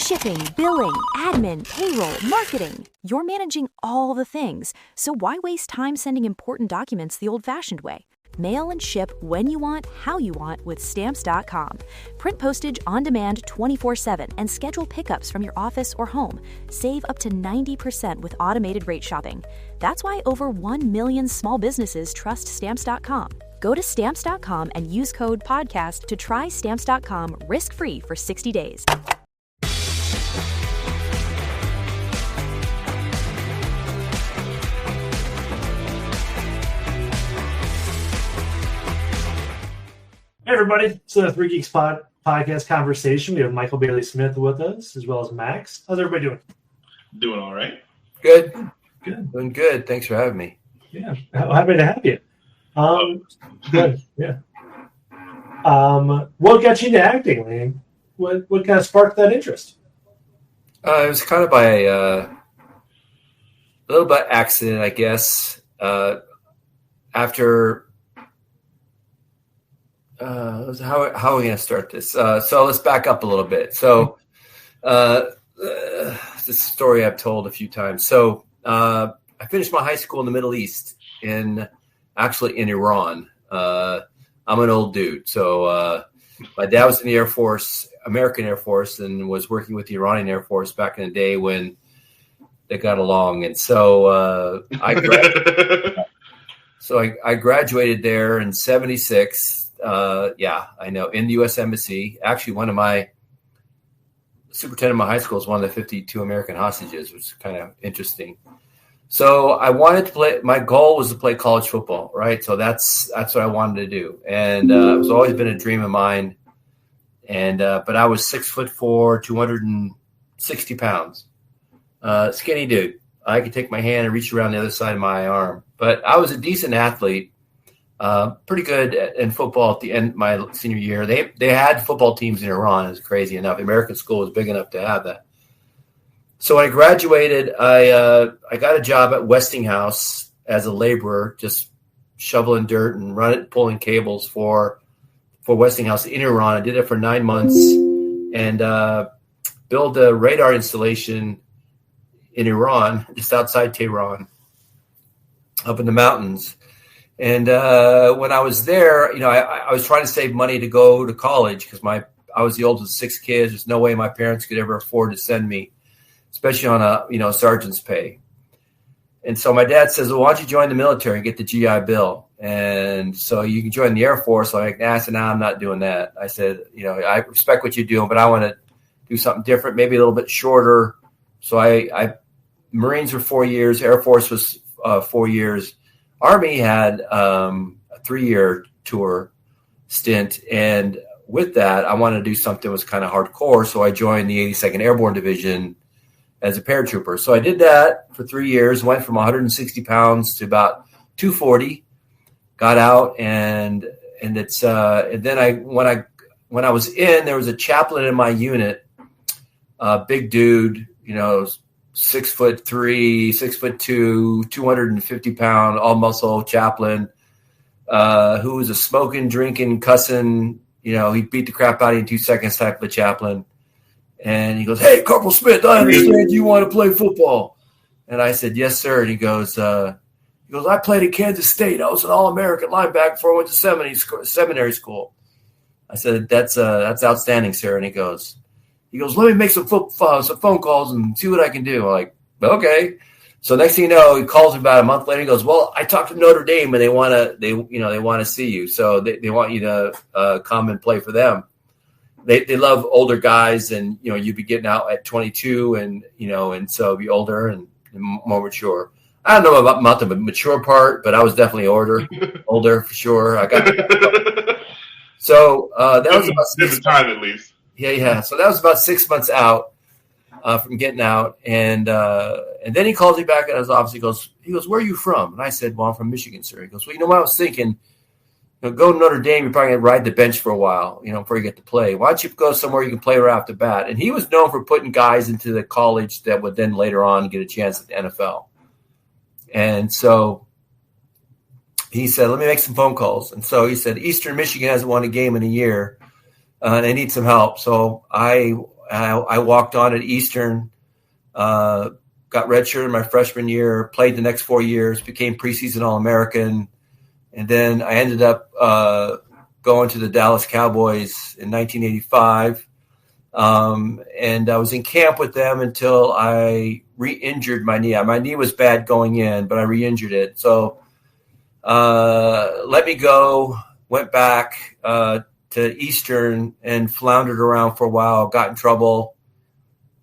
Shipping, billing, admin, payroll, marketing. You're managing all the things, so why waste time sending important documents the old-fashioned way? Mail and ship when you want, how you want with Stamps.com. Print postage on demand 24/7 and schedule pickups from your office or home. Save up to 90% with automated rate shopping. That's why over 1 million small businesses trust Stamps.com. Go to Stamps.com and use code PODCAST to try Stamps.com risk-free for 60 days. Hey everybody, it's the Three Geeks podcast conversation. We have Michael Bailey Smith with us, as well as Max. How's everybody doing? Doing all right. Good. Doing good. Thanks for having me. Yeah, happy to have you. Good. Yeah. What got you into acting, Liam? What kind of sparked that interest? It was kind of by a little bit accident, I guess. After how are we going to start this? So let's back up a little bit. So this is a story I've told a few times. So I finished my high school in the Middle East, actually in Iran. I'm an old dude. So my dad was in the Air Force, American Air Force, and was working with the Iranian Air Force back in the day when they got along. And so I graduated there in 76. I know, in the U.S. Embassy. Actually, one of my superintendent of my high school is one of the 52 American hostages, which is kind of interesting. So I wanted to play. My goal was to play college football, right? So that's what I wanted to do, and it was always been a dream of mine. And but I was 6'4", 260 pounds, skinny dude. I could take my hand and reach around the other side of my arm, but I was a decent athlete. Pretty good in football at the end of my senior year. They had football teams in Iran. It was crazy enough. The American school was big enough to have that. So when I graduated, I got a job at Westinghouse as a laborer, just shoveling dirt and pulling cables for Westinghouse in Iran. I did it for 9 months and built a radar installation in Iran, just outside Tehran, up in the mountains. And when I was there, I was trying to save money to go to college because I was the oldest of 6 kids. There's no way my parents could ever afford to send me, especially on a sergeant's pay. And so my dad says, well, why don't you join the military and get the GI Bill? And so you can join the Air Force. So I said, no, I'm not doing that. I said, I respect what you're doing, but I want to do something different, maybe a little bit shorter. So I Marines were 4 years. Air Force was 4 years. Army had a 3-year tour stint, and with that, I wanted to do something that was kind of hardcore, so I joined the 82nd Airborne Division as a paratrooper. So I did that for 3 years, went from 160 pounds to about 240, got out, and it's and then when I was in, there was a chaplain in my unit, big dude, 6'3", 6'2", 250-pound, all muscle chaplain, who was a smoking, drinking, cussing, he'd beat the crap out of you in 2 seconds type of a chaplain. And he goes, "Hey, Corporal Smith, I understand you want to play football." And I said, "Yes, sir." And he goes, "I played at Kansas State. I was an All-American linebacker before I went to seminary school." I said, "That's outstanding, sir." And he goes, "Let me make some phone calls and see what I can do." I'm like, okay. So next thing you know, he calls me about a month later. He goes, "Well, I talked to Notre Dame and they want to see you. So they want you to come and play for them. They love older guys, and you'd be getting out at 22, and so be older and more mature." I don't know about the mature part, but I was definitely older for sure. I got so that was about different time at least. Yeah. So that was about 6 months out from getting out, and then he calls me back at his office. He goes, "Where are you from?" And I said, "Well, I'm from Michigan, sir." He goes, "Well, what I was thinking, go to Notre Dame. You're probably going to ride the bench for a while, before you get to play. Why don't you go somewhere you can play right off the bat?" And he was known for putting guys into the college that would then later on get a chance at the NFL. And so he said, "Let me make some phone calls." And so he said, "Eastern Michigan hasn't won a game in a year. They need some help." So I I walked on at Eastern, got redshirted my freshman year, played the next 4 years, became preseason All-American, and then I ended up going to the Dallas Cowboys in 1985. And I was in camp with them until I re-injured my knee. My knee was bad going in, but I re-injured it. So let me go, went back to Eastern and floundered around for a while, got in trouble,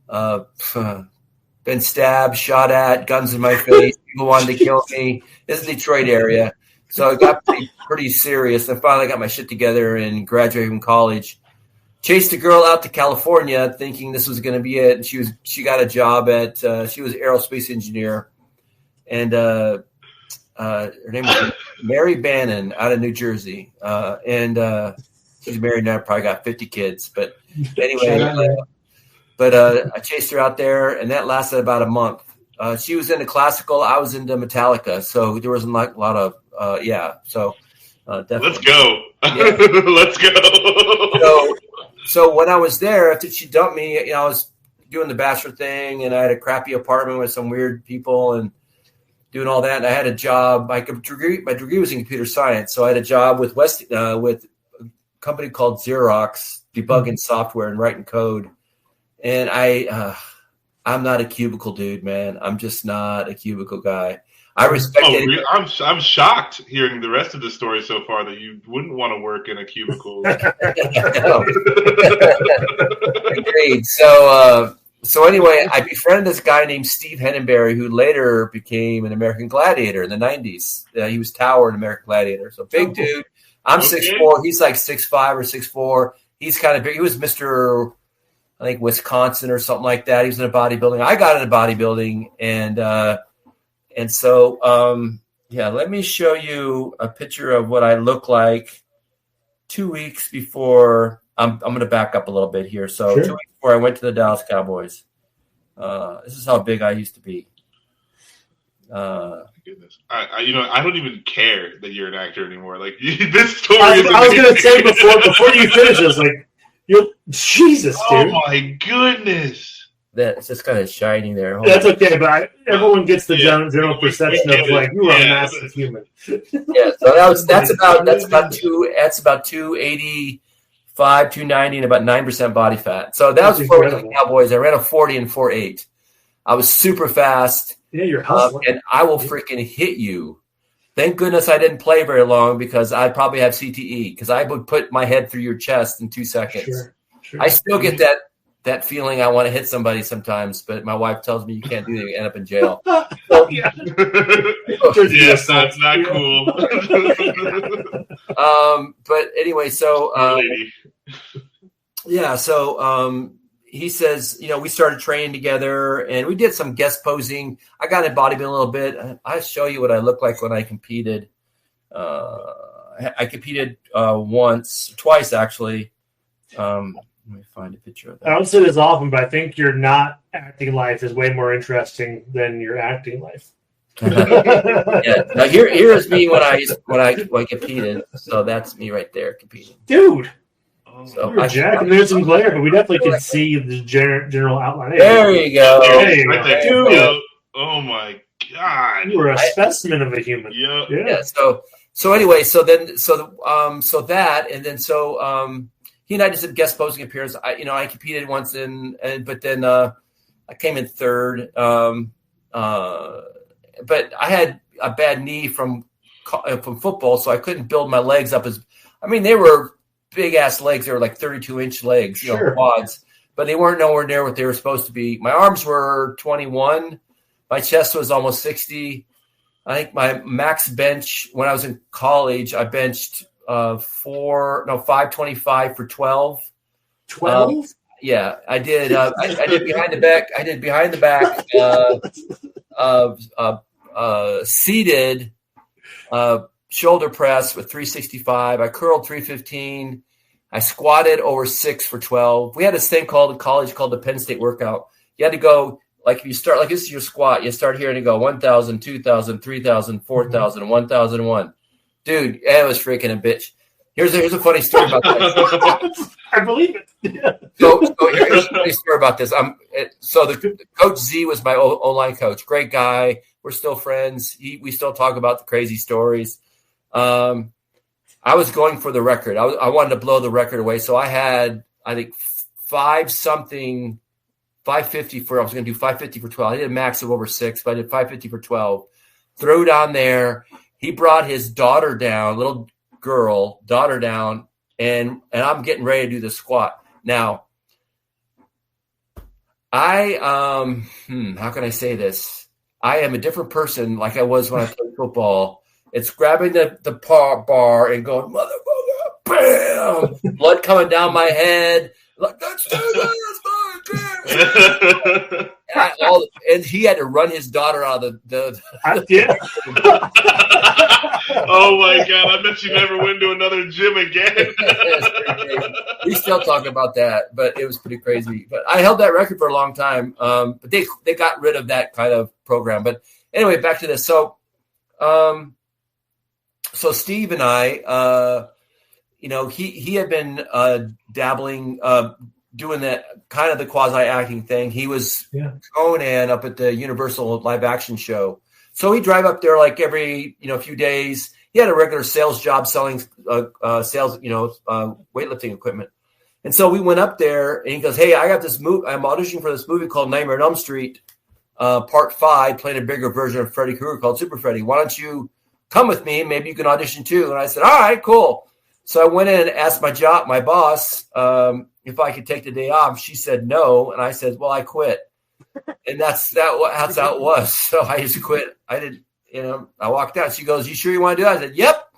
been stabbed, shot at, guns in my face, people wanted to kill me. This is the Detroit area. So it got pretty serious. I finally got my shit together and graduated from college. Chased a girl out to California thinking this was going to be it. And she got a job at, she was an aerospace engineer. And her name was Mary Bannon out of New Jersey. And she's married now, probably got 50 kids. But anyway, I chased her out there, and that lasted about a month. She was into classical. I was into Metallica. So there wasn't like a lot of, So definitely. Let's go. Yeah. Let's go. So when I was there, after she dumped me, I was doing the bachelor thing, and I had a crappy apartment with some weird people and doing all that. And I had a job. My degree was in computer science, so I had a job with with a company called Xerox, debugging software and writing code. And I'm not a cubicle dude, man. I'm just not a cubicle guy. I respect it. I'm shocked hearing the rest of the story so far that you wouldn't want to work in a cubicle. Agreed. So anyway, I befriended this guy named Steve Henenberry, who later became an American Gladiator in the 90s. He was Tower in American Gladiator. So big dude. I'm 6'4". He's like 6'5" or 6'4". He's kind of big. He was Mr. I think Wisconsin or something like that. He was in a bodybuilding. I got into bodybuilding, and so let me show you a picture of what I look like 2 weeks before. I'm going to back up a little bit here. So 2 weeks before I went to the Dallas Cowboys. This is how big I used to be. Goodness, I don't even care that you're an actor anymore. Like this story. I was going to say before you finish, I was like, Jesus, dude. Oh my goodness. That's just kind of shiny there. That's okay, but everyone gets the general perception of like you are a massive human. Yeah, so that's about 285, 290, and about 9% body fat. So that was for the Cowboys. I ran a 40 and 4.8. I was super fast. Yeah, you're hustling. And I will freaking hit you. Thank goodness I didn't play very long because I'd probably have CTE because I would put my head through your chest in 2 seconds. Sure. I still get that feeling I want to hit somebody sometimes, but my wife tells me you can't do that. You end up in jail. Yes, that's not cool. But anyway, he says, we started training together and we did some guest posing. I got in bodybuilding a little bit. I'll show you what I look like when I competed. I competed twice actually. Let me find a picture of that. I don't say this often, but I think your not acting life is way more interesting than your acting life. Yeah. Now here is me when I competed. So that's me right there competing, dude. So Jack, and there's some glare, but we definitely can see the general outline. There you go. There you go. Dude. Oh my god, you were a specimen of a human. Yeah. So anyway, he and I just did guest posing appearance. I competed once but then I came in third. But I had a bad knee from football, so I couldn't build my legs up they were big ass legs. They were like 32-inch legs, quads, but they weren't nowhere near what they were supposed to be. My arms were 21. My chest was almost 60. I think my max bench when I was in college, I benched 525 for 12. 12? Yeah, I did. I did behind the back. I did behind the back seated shoulder press with 365. I curled 315. I squatted over 6 for 12. We had this thing called in college called the Penn State workout. You had to go, like if you start, like this is your squat, you start here and you go 1,000, 2,000, 3,000, 4,000, 1,001. Dude, it was freaking a bitch. Here's a funny story about this. I believe it. Yeah. So here's a funny story about this. So the Coach Z was my O-line coach. Great guy. We're still friends. We still talk about the crazy stories. I was going for the record. I wanted to blow the record away. So I had, I think, 550 for, I was going to do 550 for 12. I did a max of over 6, but I did 550 for 12. Threw down there. He brought his daughter down, little girl, daughter down, and I'm getting ready to do the squat. Now, how can I say this? I am a different person like I was when I played football. It's grabbing the bar and going, motherfucker, bam! Blood coming down my head. Like, that's and he had to run his daughter out of the Yeah. Oh my God! I bet you never went to another gym again. We still talk about that, but it was pretty crazy. But I held that record for a long time. But they got rid of that kind of program. But anyway, back to this. So Steve and I, he had been dabbling, doing that kind of the quasi acting thing. He was Conan up at the Universal live action show. So he'd drive up there like every, few days. He had a regular sales job selling weightlifting equipment. And so we went up there and he goes, hey, I got this movie. I'm auditioning for this movie called Nightmare on Elm Street, Part 5, playing a bigger version of Freddy Krueger called Super Freddy. Why don't you come with me? Maybe you can audition too. And I said, all right, cool. So I went in and asked my boss, if I could take the day off. She said no. And I said, well, I quit. And that's how it was. So I just quit. I didn't, I walked out. She goes, you sure you want to do that? I said, yep.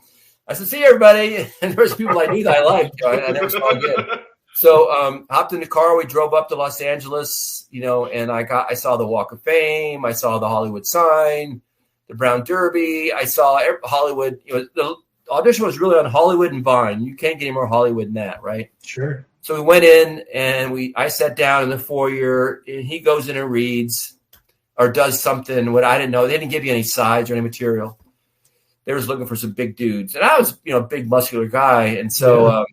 I said, see everybody. And there's people I knew that I liked. I never saw again. So hopped in the car. We drove up to Los Angeles, and I saw the Walk of Fame. I saw the Hollywood sign, the Brown Derby. I saw Hollywood. The audition was really on Hollywood and Vine. You can't get any more Hollywood than that, right? Sure. So we went in and I sat down in the foyer and he goes in and reads or does something what I didn't know. They didn't give you any sides or any material. They was looking for some big dudes. And I was, a big muscular guy. And so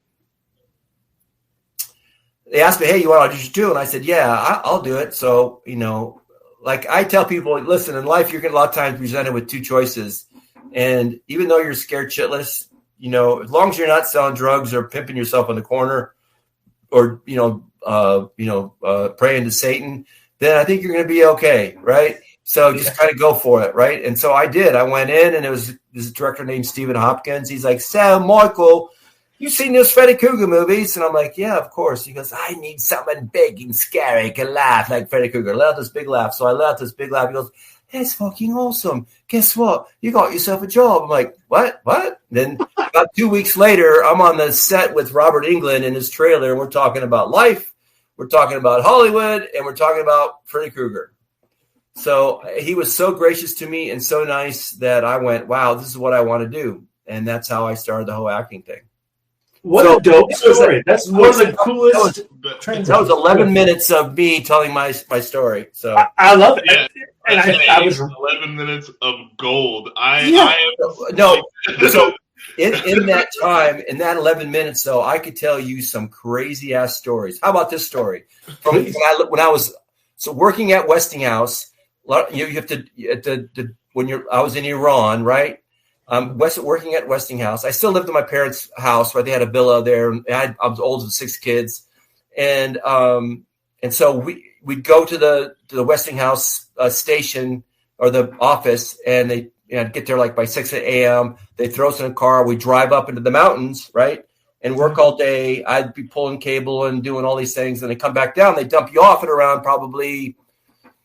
they asked me, hey, you want to audition too? And I said, yeah, I'll do it. So, like I tell people, listen, in life, you're going to a lot of times presented with two choices. And even though you're scared shitless, as long as you're not selling drugs or pimping yourself on the corner, or praying to Satan, then I think you're going to be okay, right? So just kind of go for it, right? And so I did. I went in, and it was this director named Stephen Hopkins. He's like, so, Michael, you seen those Freddy Krueger movies? And I'm like, yeah, of course. He goes, I need something big and scary, can laugh like Freddy Krueger. Let out this big laugh. So I let out this big laugh. He goes, that's fucking awesome. Guess what? You got yourself a job. I'm like, what? Then about 2 weeks later, I'm on the set with Robert Englund in his trailer, and we're talking about life, we're talking about Hollywood, and we're talking about Freddy Krueger. So he was so gracious to me and so nice that I went, wow, this is what I want to do. And that's how I started the whole acting thing. What a dope story. That's one of the coolest. That was 11 minutes of me telling my story. So I love it. Yeah. And I was 11 minutes of gold. So in that time, in that 11 minutes, though, I could tell you some crazy ass stories. How about this story? From when I was working at Westinghouse, you have to I was in Iran, right? Working at Westinghouse. I still lived in my parents' house, right? They had a villa there. And I was old with 6 kids, and so we'd go to the Westinghouse station or the office, and they get there like by 6 a.m. They throw us in a car. We drive up into the mountains, right, and work all day. I'd be pulling cable and doing all these things, and they come back down. They dump you off at around probably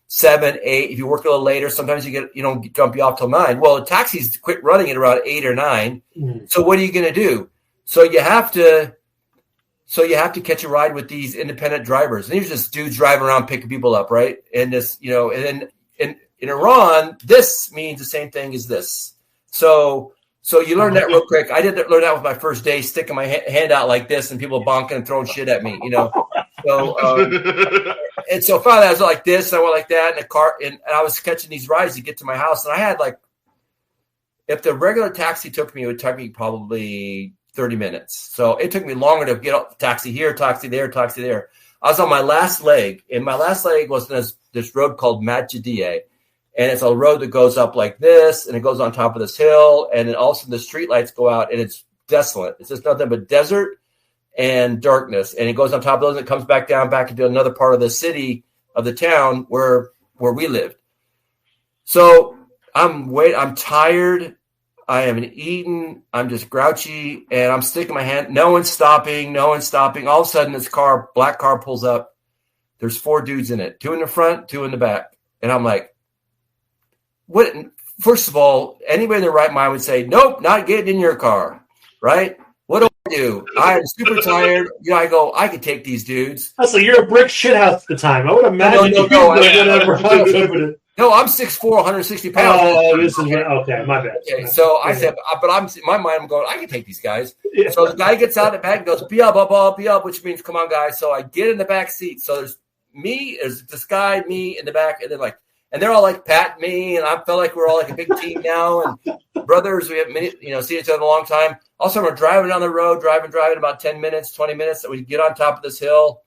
7, 8. If you work a little later, sometimes you don't dump you off till 9. Well, the taxis quit running at around 8 or 9. So what are you going to do? So you have to catch a ride with these independent drivers. And these are just dudes driving around picking people up, right? And this, and then in Iran, this means the same thing as this. So you learn that real quick. I did learn that with my first day, sticking my hand out like this, and people bonking and throwing shit at me, So and so finally I was like this, and I went like that in the car, and I was catching these rides to get to my house, and I had like, if the regular taxi took me, it would take me probably 30 minutes. So it took me longer to get up, taxi here, taxi there, taxi there. I was on my last leg, and my last leg was this road called Madjidiyeh. And it's a road that goes up like this, and it goes on top of this hill, and then all of a sudden the street lights go out, and it's desolate. It's just nothing but desert and darkness. And it goes on top of those, and it comes back down back into another part of the city, of the town where we lived. So I'm tired. I haven't eaten. I'm just grouchy, and I'm sticking my hand. No one's stopping. All of a sudden, this black car pulls up. There's 4 dudes in it, 2 in the front, 2 in the back. And I'm like, what? First of all, anybody in their right mind would say, nope, not getting in your car, right? What do I do? I'm super tired. I go, I could take these dudes. So you're a brick shithouse at the time. I would imagine No, I'm 6'4", 160 pounds. Oh, this is okay. My bad. Okay, so I said, but I'm in my mind, I'm going, I can take these guys. Yeah. So the guy gets out the back and goes, be up, which means come on, guys. So I get in the back seat. So there's this guy, me in the back, and then and they're all like patting me, and I felt like we're all like a big team now, and brothers. We haven't seen each other in a long time. Also, we're driving down the road, driving about 10 minutes, 20 minutes, and we get on top of this hill,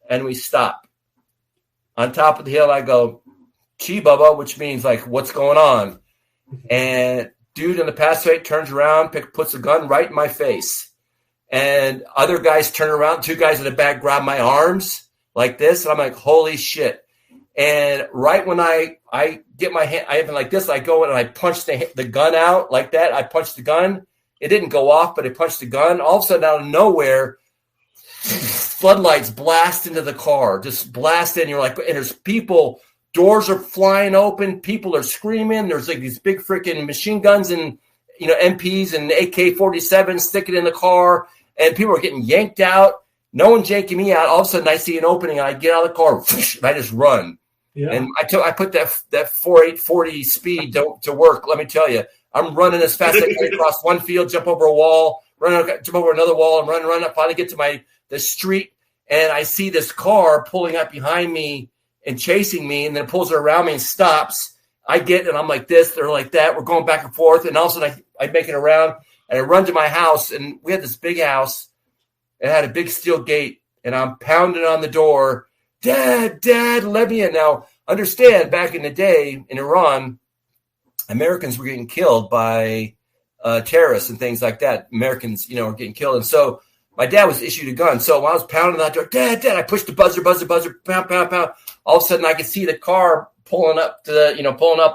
and we stop. On top of the hill, I go, Chi Bubba, which means like, what's going on? And dude in the passenger turns around, puts a gun right in my face. And other guys turn around, 2 guys in the back grab my arms like this, and I'm like, holy shit. And right when I get my hand, I even like this, I go in and I punch the gun out like that. I punched the gun. It didn't go off, but I punched the gun. All of a sudden, out of nowhere, floodlights blast into the car, just blast in. You're like, and there's people, doors are flying open. People are screaming. There's like these big freaking machine guns and, MPs and AK-47 sticking in the car, and people are getting yanked out. No one's yanking me out. All of a sudden, I see an opening, and I get out of the car, and I just run. Yeah. And I put that 4.840 speed to work. Let me tell you, I'm running as fast as I can across one field, jump over a wall, jump over another wall, and run. I finally get to the street, and I see this car pulling up behind me and chasing me, and then it pulls around me and stops. I get, and I'm like this, they're like that. We're going back and forth, and all of a sudden I make it around, and I run to my house, and we had this big house. It had a big steel gate, and I'm pounding on the door. Dad, let me in. Now, understand, back in the day in Iran, Americans were getting killed by terrorists and things like that. Americans, were getting killed. And so my dad was issued a gun. So when I was pounding on that door, Dad, I pushed the buzzer, pound, pound, pound. All of a sudden, I could see the car pulling up the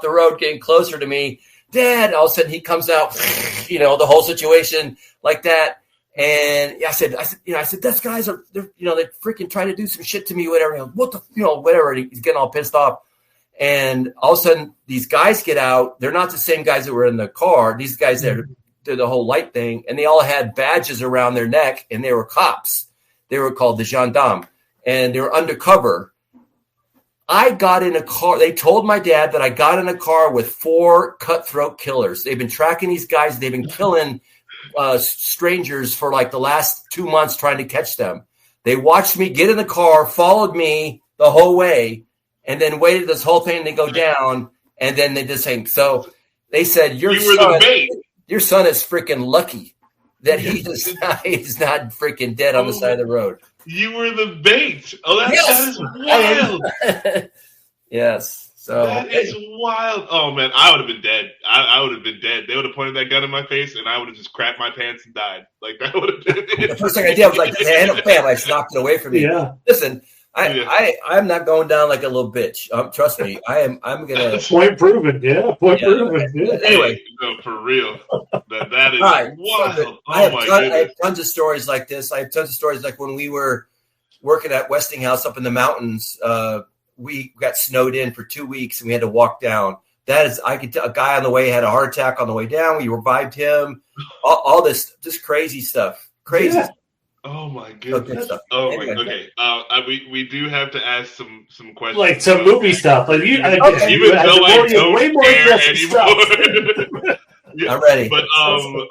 road, getting closer to me. Dad, all of a sudden, he comes out, the whole situation like that. And I said, those guys are, they're freaking trying to do some shit to me, whatever. What the, whatever. He's getting all pissed off. And all of a sudden, these guys get out. They're not the same guys that were in the car. These guys that did the whole light thing, and they all had badges around their neck, and they were cops. They were called the gendarmes, and they were undercover. I got in a car. They told my dad that I got in a car with 4 cutthroat killers. They've been tracking these guys. They've been killing strangers for like the last 2 months trying to catch them. They watched me get in the car, followed me the whole way, and then waited this whole thing to go down, and then they just hang. So they said, your son is freaking lucky that he's not freaking dead on the side of the road. You were the bait. Oh, that is wild. Yes. So that is wild. Oh man, I would have been dead. I would have been dead. They would have pointed that gun in my face, and I would have just crapped my pants and died. Like that would have been it. The first thing I did was like, man, I just knocked it away from me. Yeah. Listen, I'm not going down like a little bitch. Trust me, I'm gonna point proven. Yeah, proven. Yeah. Anyway, no, for real, that is right. Wild. So I have tons of stories like this. I have tons of stories like when we were working at Westinghouse up in the mountains. We got snowed in for 2 weeks, and we had to walk down. That is, I could tell a guy on the way had a heart attack on the way down. We revived him. All this, just crazy stuff. Crazy. Yeah. Oh my goodness. Okay. We do have to ask some questions. Like some movie stuff. Like even though I don't care anymore. Yeah. I'm ready. But all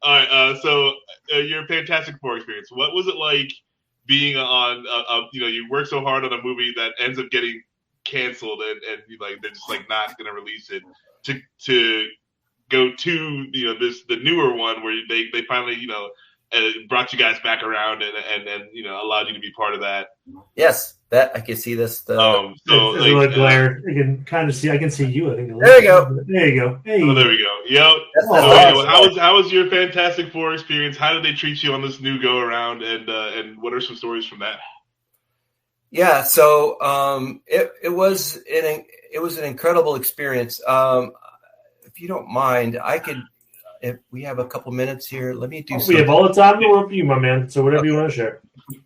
right. So your Fantastic Four experience. What was it like being on? You work so hard on a movie that ends up getting canceled, and they're just like not going to release it. To go to the newer one where they finally it brought you guys back around and you know allowed you to be part of that. Yes, that I can see this. So There's a little glare. You can kind of see. I can see you. I think. There you go. There you go. Hey. Oh, there we go. Yep. So, awesome. how was your Fantastic Four experience? How did they treat you on this new go around? And what are some stories from that? Yeah, so it was an incredible experience. If you don't mind, if we have a couple minutes here, let me do. We have all the time in the world for you, my man. So whatever you want to share.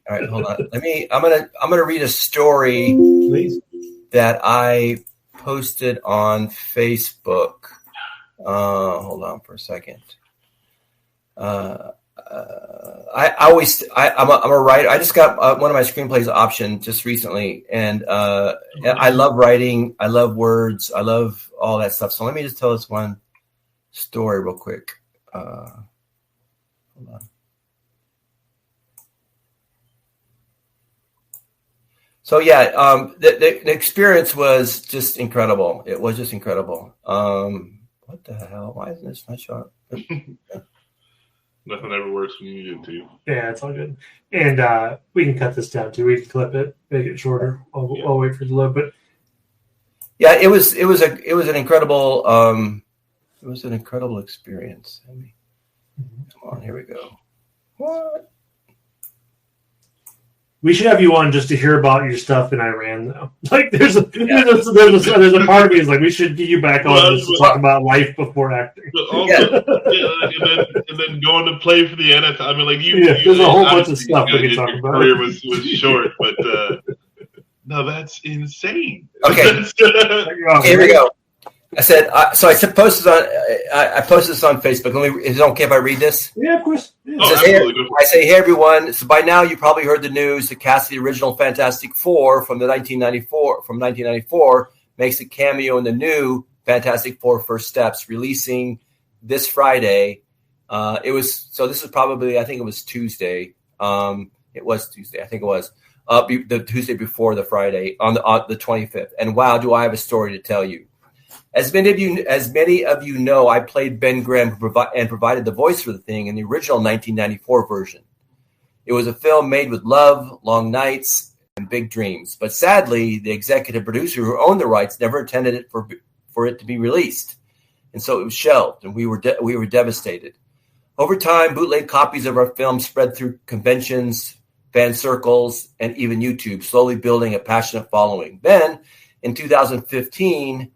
All right, hold on. I'm gonna read a story Please. that I posted on Facebook. Hold on for a second. I'm a writer. I just got one of my screenplays optioned just recently, and I love writing. I love words. I love all that stuff. So let me just tell this one story real quick. Hold on. So yeah, the experience was just incredible. It was just incredible. What the hell? Why isn't this not showing? Nothing ever works when you need it to. Yeah, it's all good. And we can cut this down too. We can clip it, make it shorter. I'll wait for it to load. But yeah, it was an incredible experience. Come on, here we go. What? we should have you on just to hear about your stuff in Iran, though. Like, there's a part of me is like, we should get you back on just to talk about life before acting. But also, and then going to play for the NFL. I mean, like there's a whole bunch of stuff we can talk about. Your career was short, but no, that's insane. Okay, here we go. I said, so I posted this on Facebook. Is it okay if I read this? Yeah, of course. Yeah. I say, hey, everyone. So by now you probably heard the news. The cast of the original Fantastic Four from 1994 makes a cameo in the new Fantastic Four First Steps, releasing this Friday. This is probably, I think it was Tuesday. It was Tuesday. I think it was the Tuesday before the Friday on the 25th. And wow, do I have a story to tell you. As many of you know, I played Ben Grimm and provided the voice for the thing in the original 1994 version. It was a film made with love, long nights, and big dreams. But sadly, the executive producer who owned the rights never intended it for it to be released, and so it was shelved, and we were devastated. Over time, bootleg copies of our film spread through conventions, fan circles, and even YouTube, slowly building a passionate following. Then, in 2015.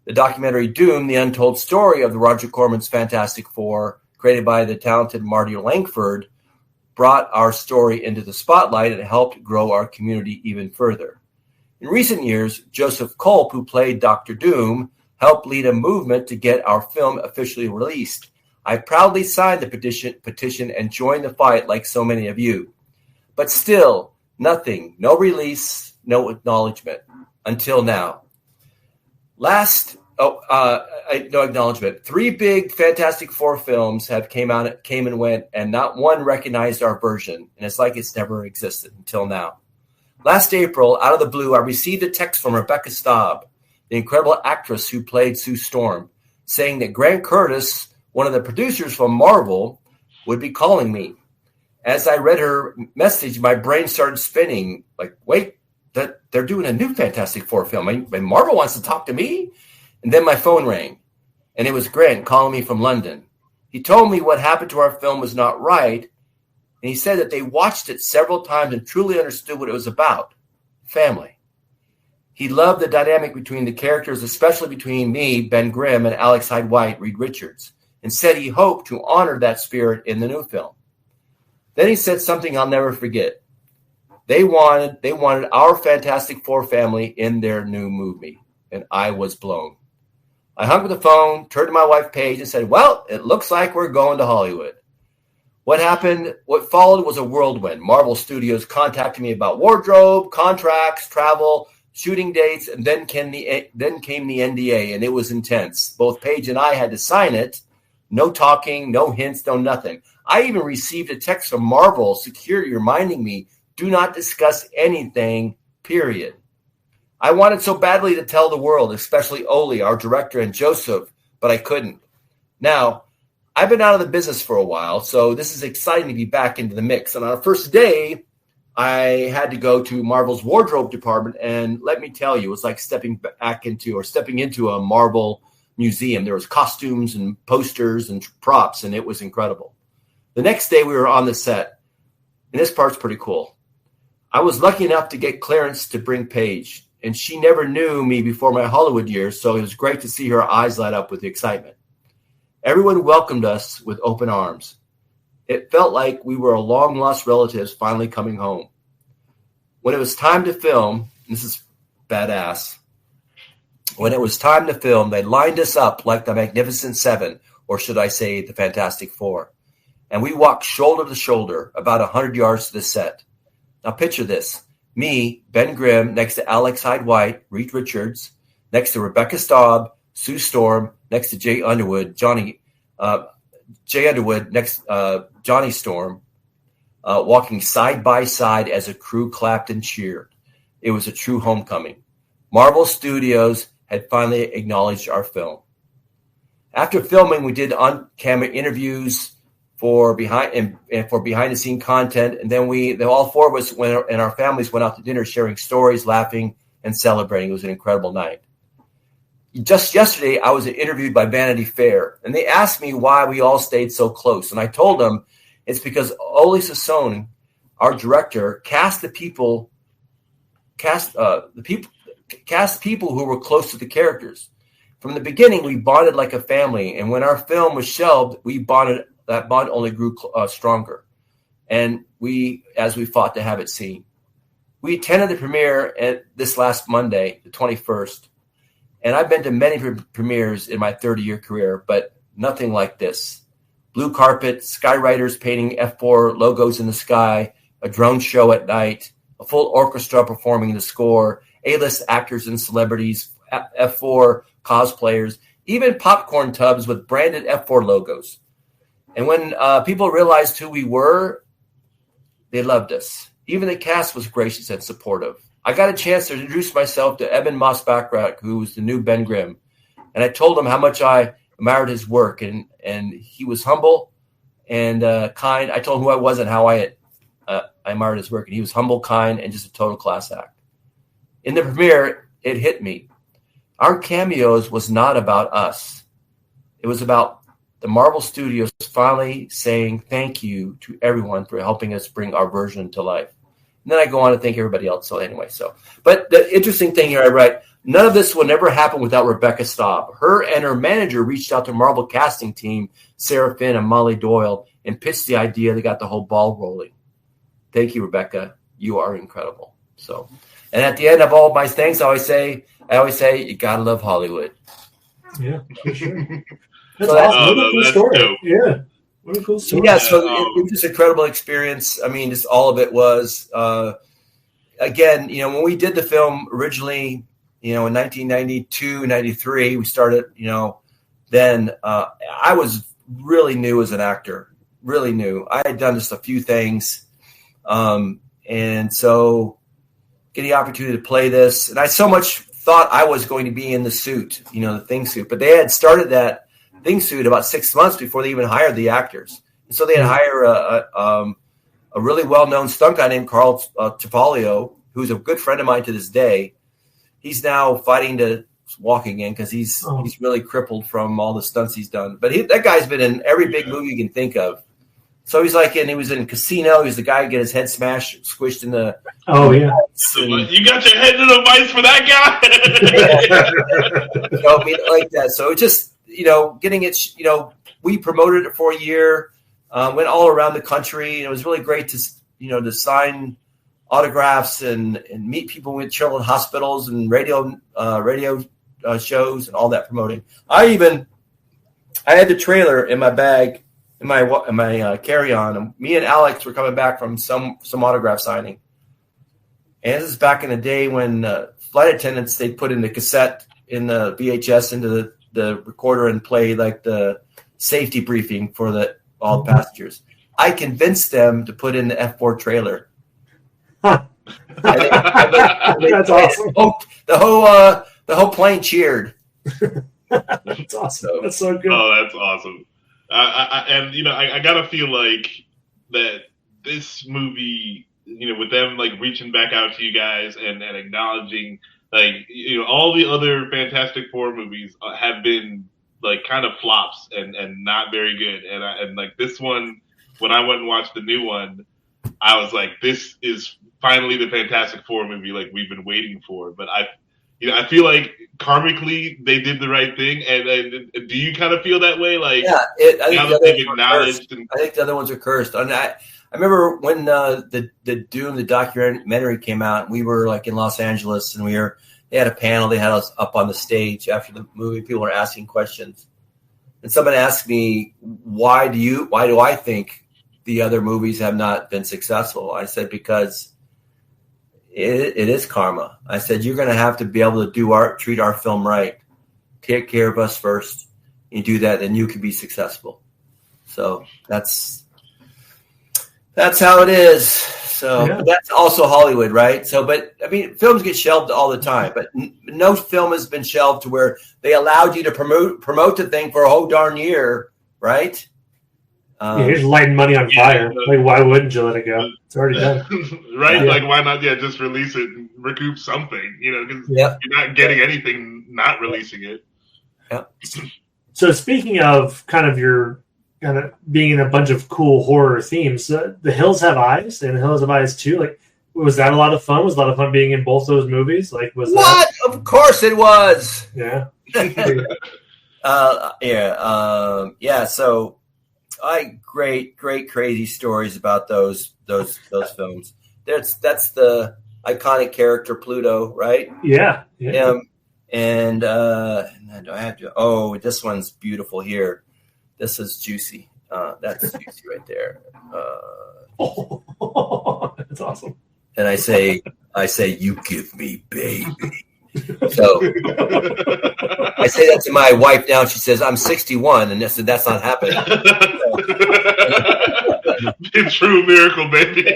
The documentary Doom, the untold story of the Roger Corman's Fantastic Four, created by the talented Marty Langford, brought our story into the spotlight and helped grow our community even further. In recent years, Joseph Culp, who played Dr. Doom, helped lead a movement to get our film officially released. I proudly signed the petition and joined the fight like so many of you. But still, nothing, no release, no acknowledgement, until now. No acknowledgement. 3 big Fantastic Four films came and went, and not one recognized our version, and it's like it's never existed until now. Last April, out of the blue, I received a text from Rebecca Staub, the incredible actress who played Sue Storm, saying that Grant Curtis, one of the producers from Marvel, would be calling me. As I read her message, my brain started spinning, like, wait, that they're doing a new Fantastic Four film, and Marvel wants to talk to me? And then my phone rang, and it was Grant calling me from London. He told me what happened to our film was not right, and he said that they watched it several times and truly understood what it was about, family. He loved the dynamic between the characters, especially between me, Ben Grimm, and Alex Hyde White, Reed Richards, and said he hoped to honor that spirit in the new film. Then he said something I'll never forget. They wanted our Fantastic Four family in their new movie, and I was blown. I hung up the phone, turned to my wife, Paige, and said, well, it looks like we're going to Hollywood. What followed was a whirlwind. Marvel Studios contacted me about wardrobe, contracts, travel, shooting dates, and then came the NDA, and it was intense. Both Paige and I had to sign it. No talking, no hints, no nothing. I even received a text from Marvel security reminding me, do not discuss anything, period. I wanted so badly to tell the world, especially Oli, our director, and Joseph, but I couldn't. Now, I've been out of the business for a while, so this is exciting to be back into the mix. And on our first day, I had to go to Marvel's wardrobe department, and let me tell you, it was like stepping into a Marvel museum. There was costumes and posters and props, and it was incredible. The next day we were on the set, and this part's pretty cool. I was lucky enough to get clearance to bring Paige, and she never knew me before my Hollywood years, so it was great to see her eyes light up with excitement. Everyone welcomed us with open arms. It felt like we were long-lost relatives finally coming home. When it was time to film, this is badass, when it was time to film, they lined us up like the Magnificent Seven, or should I say the Fantastic Four. And we walked shoulder to shoulder about 100 yards to the set. Now picture this. Me, Ben Grimm, next to Alex Hyde-White, Reed Richards, next to Rebecca Staub, Sue Storm, next to Jay Underwood, Johnny Storm, walking side by side as a crew clapped and cheered. It was a true homecoming. Marvel Studios had finally acknowledged our film. After filming, we did on-camera interviews for behind-the-scene content, and then all four of us and our families went out to dinner, sharing stories, laughing, and celebrating. It was an incredible night. Just yesterday, I was interviewed by Vanity Fair, and they asked me why we all stayed so close. And I told them it's because Oli Sassone, our director, cast people who were close to the characters. From the beginning, we bonded like a family, and when our film was shelved, that bond only grew stronger. And as we fought to have it seen. We attended the premiere this last Monday, the 21st. And I've been to many premieres in my 30-year career, but nothing like this. Blue carpet, skywriters painting F4 logos in the sky, a drone show at night, a full orchestra performing the score, A-list actors and celebrities, F4 cosplayers, even popcorn tubs with branded F4 logos. And when people realized who we were, they loved us. Even the cast was gracious and supportive. I got a chance to introduce myself to Eben Moss-Bachrach, who was the new Ben Grimm. And I told him how much I admired his work. And he was humble and kind. I told him who I was and how I admired his work. And he was humble, kind, and just a total class act. In the premiere, it hit me. Our cameos was not about us. It was about the Marvel Studios finally saying thank you to everyone for helping us bring our version to life. And then I go on to thank everybody else. So anyway, but the interesting thing here, I write, none of this would never happen without Rebecca Staub. Her and her manager reached out to Marvel casting team, Sarah Finn and Molly Doyle, and pitched the idea. They got the whole ball rolling. Thank you, Rebecca. You are incredible. So, and at the end of all my thanks, I always say, you gotta love Hollywood. Yeah, for sure. That's awesome. What a cool story. Dope. Yeah. What a cool story. Yeah, so it was just an incredible experience. I mean, just all of it was, again, when we did the film originally, in 1992, 93, we started, then I was really new as an actor, really new. I had done just a few things. And so getting the opportunity to play this, and I so much thought I was going to be in the suit, the thing suit, but they had started that thing suit about 6 months before they even hired the actors. And so they had hired a really well-known stunt guy named Carl Cipollio, who's a good friend of mine to this day. He's now fighting to walk again because he's really crippled from all the stunts he's done. But that guy's been in every big movie you can think of. So he was in Casino. He was the guy who get his head squished in the. Oh yeah. You got your head in the vice for that guy. Like that. So it just getting it. We promoted it for a year, went all around the country. It was really great to to sign autographs and meet people with children hospitals and radio shows and all that promoting. I had the trailer in my bag. In my carry-on, and me and Alex were coming back from some autograph signing. And this is back in the day when flight attendants, they put in the cassette in the VHS into the recorder and play like the safety briefing for all the passengers. I convinced them to put in the F4 trailer. That's awesome. The whole plane cheered. That's awesome. That's so good. Oh, that's awesome. And I gotta feel like that this movie, with them like reaching back out to you guys and acknowledging, like, all the other Fantastic Four movies have been like kind of flops and not very good. And like this one, when I went and watched the new one, I was like, this is finally the Fantastic Four movie like we've been waiting for. But I feel like karmically they did the right thing. And do you kind of feel that way? Like, yeah, now that they've acknowledged. I think the other ones are cursed. And I remember when the Doom, the documentary came out, we were like in Los Angeles and they had a panel. They had us up on the stage after the movie. People were asking questions. And someone asked me, why do I think the other movies have not been successful? I said, because it is karma. I said, you're going to have to be able to treat our film right. Take care of us first. You do that, then you can be successful. So that's how it is. So yeah. That's also Hollywood, right? So, but I mean, films get shelved all the time, but no film has been shelved to where they allowed you to promote the thing for a whole darn year, right? You're just lighting money on fire. Like, why wouldn't you let it go? It's already done. Right? Yeah. Like, why not just release it and recoup something, because you're not getting anything not releasing it. Yeah. So speaking of kind of your kind of being in a bunch of cool horror themes, The Hills Have Eyes and The Hills Have Eyes 2, like, was that a lot of fun? Was a lot of fun being in both those movies? Like, was what? That... Of course it was. Yeah. So great crazy stories about those films. That's the iconic character Pluto, right? Yeah. And I have to. Oh, this one's beautiful here. This is juicy. That's juicy right there. That's awesome. And I say, you give me baby. So I say that to my wife now. She says, I'm 61, and I said, that's not happening. True miracle, baby.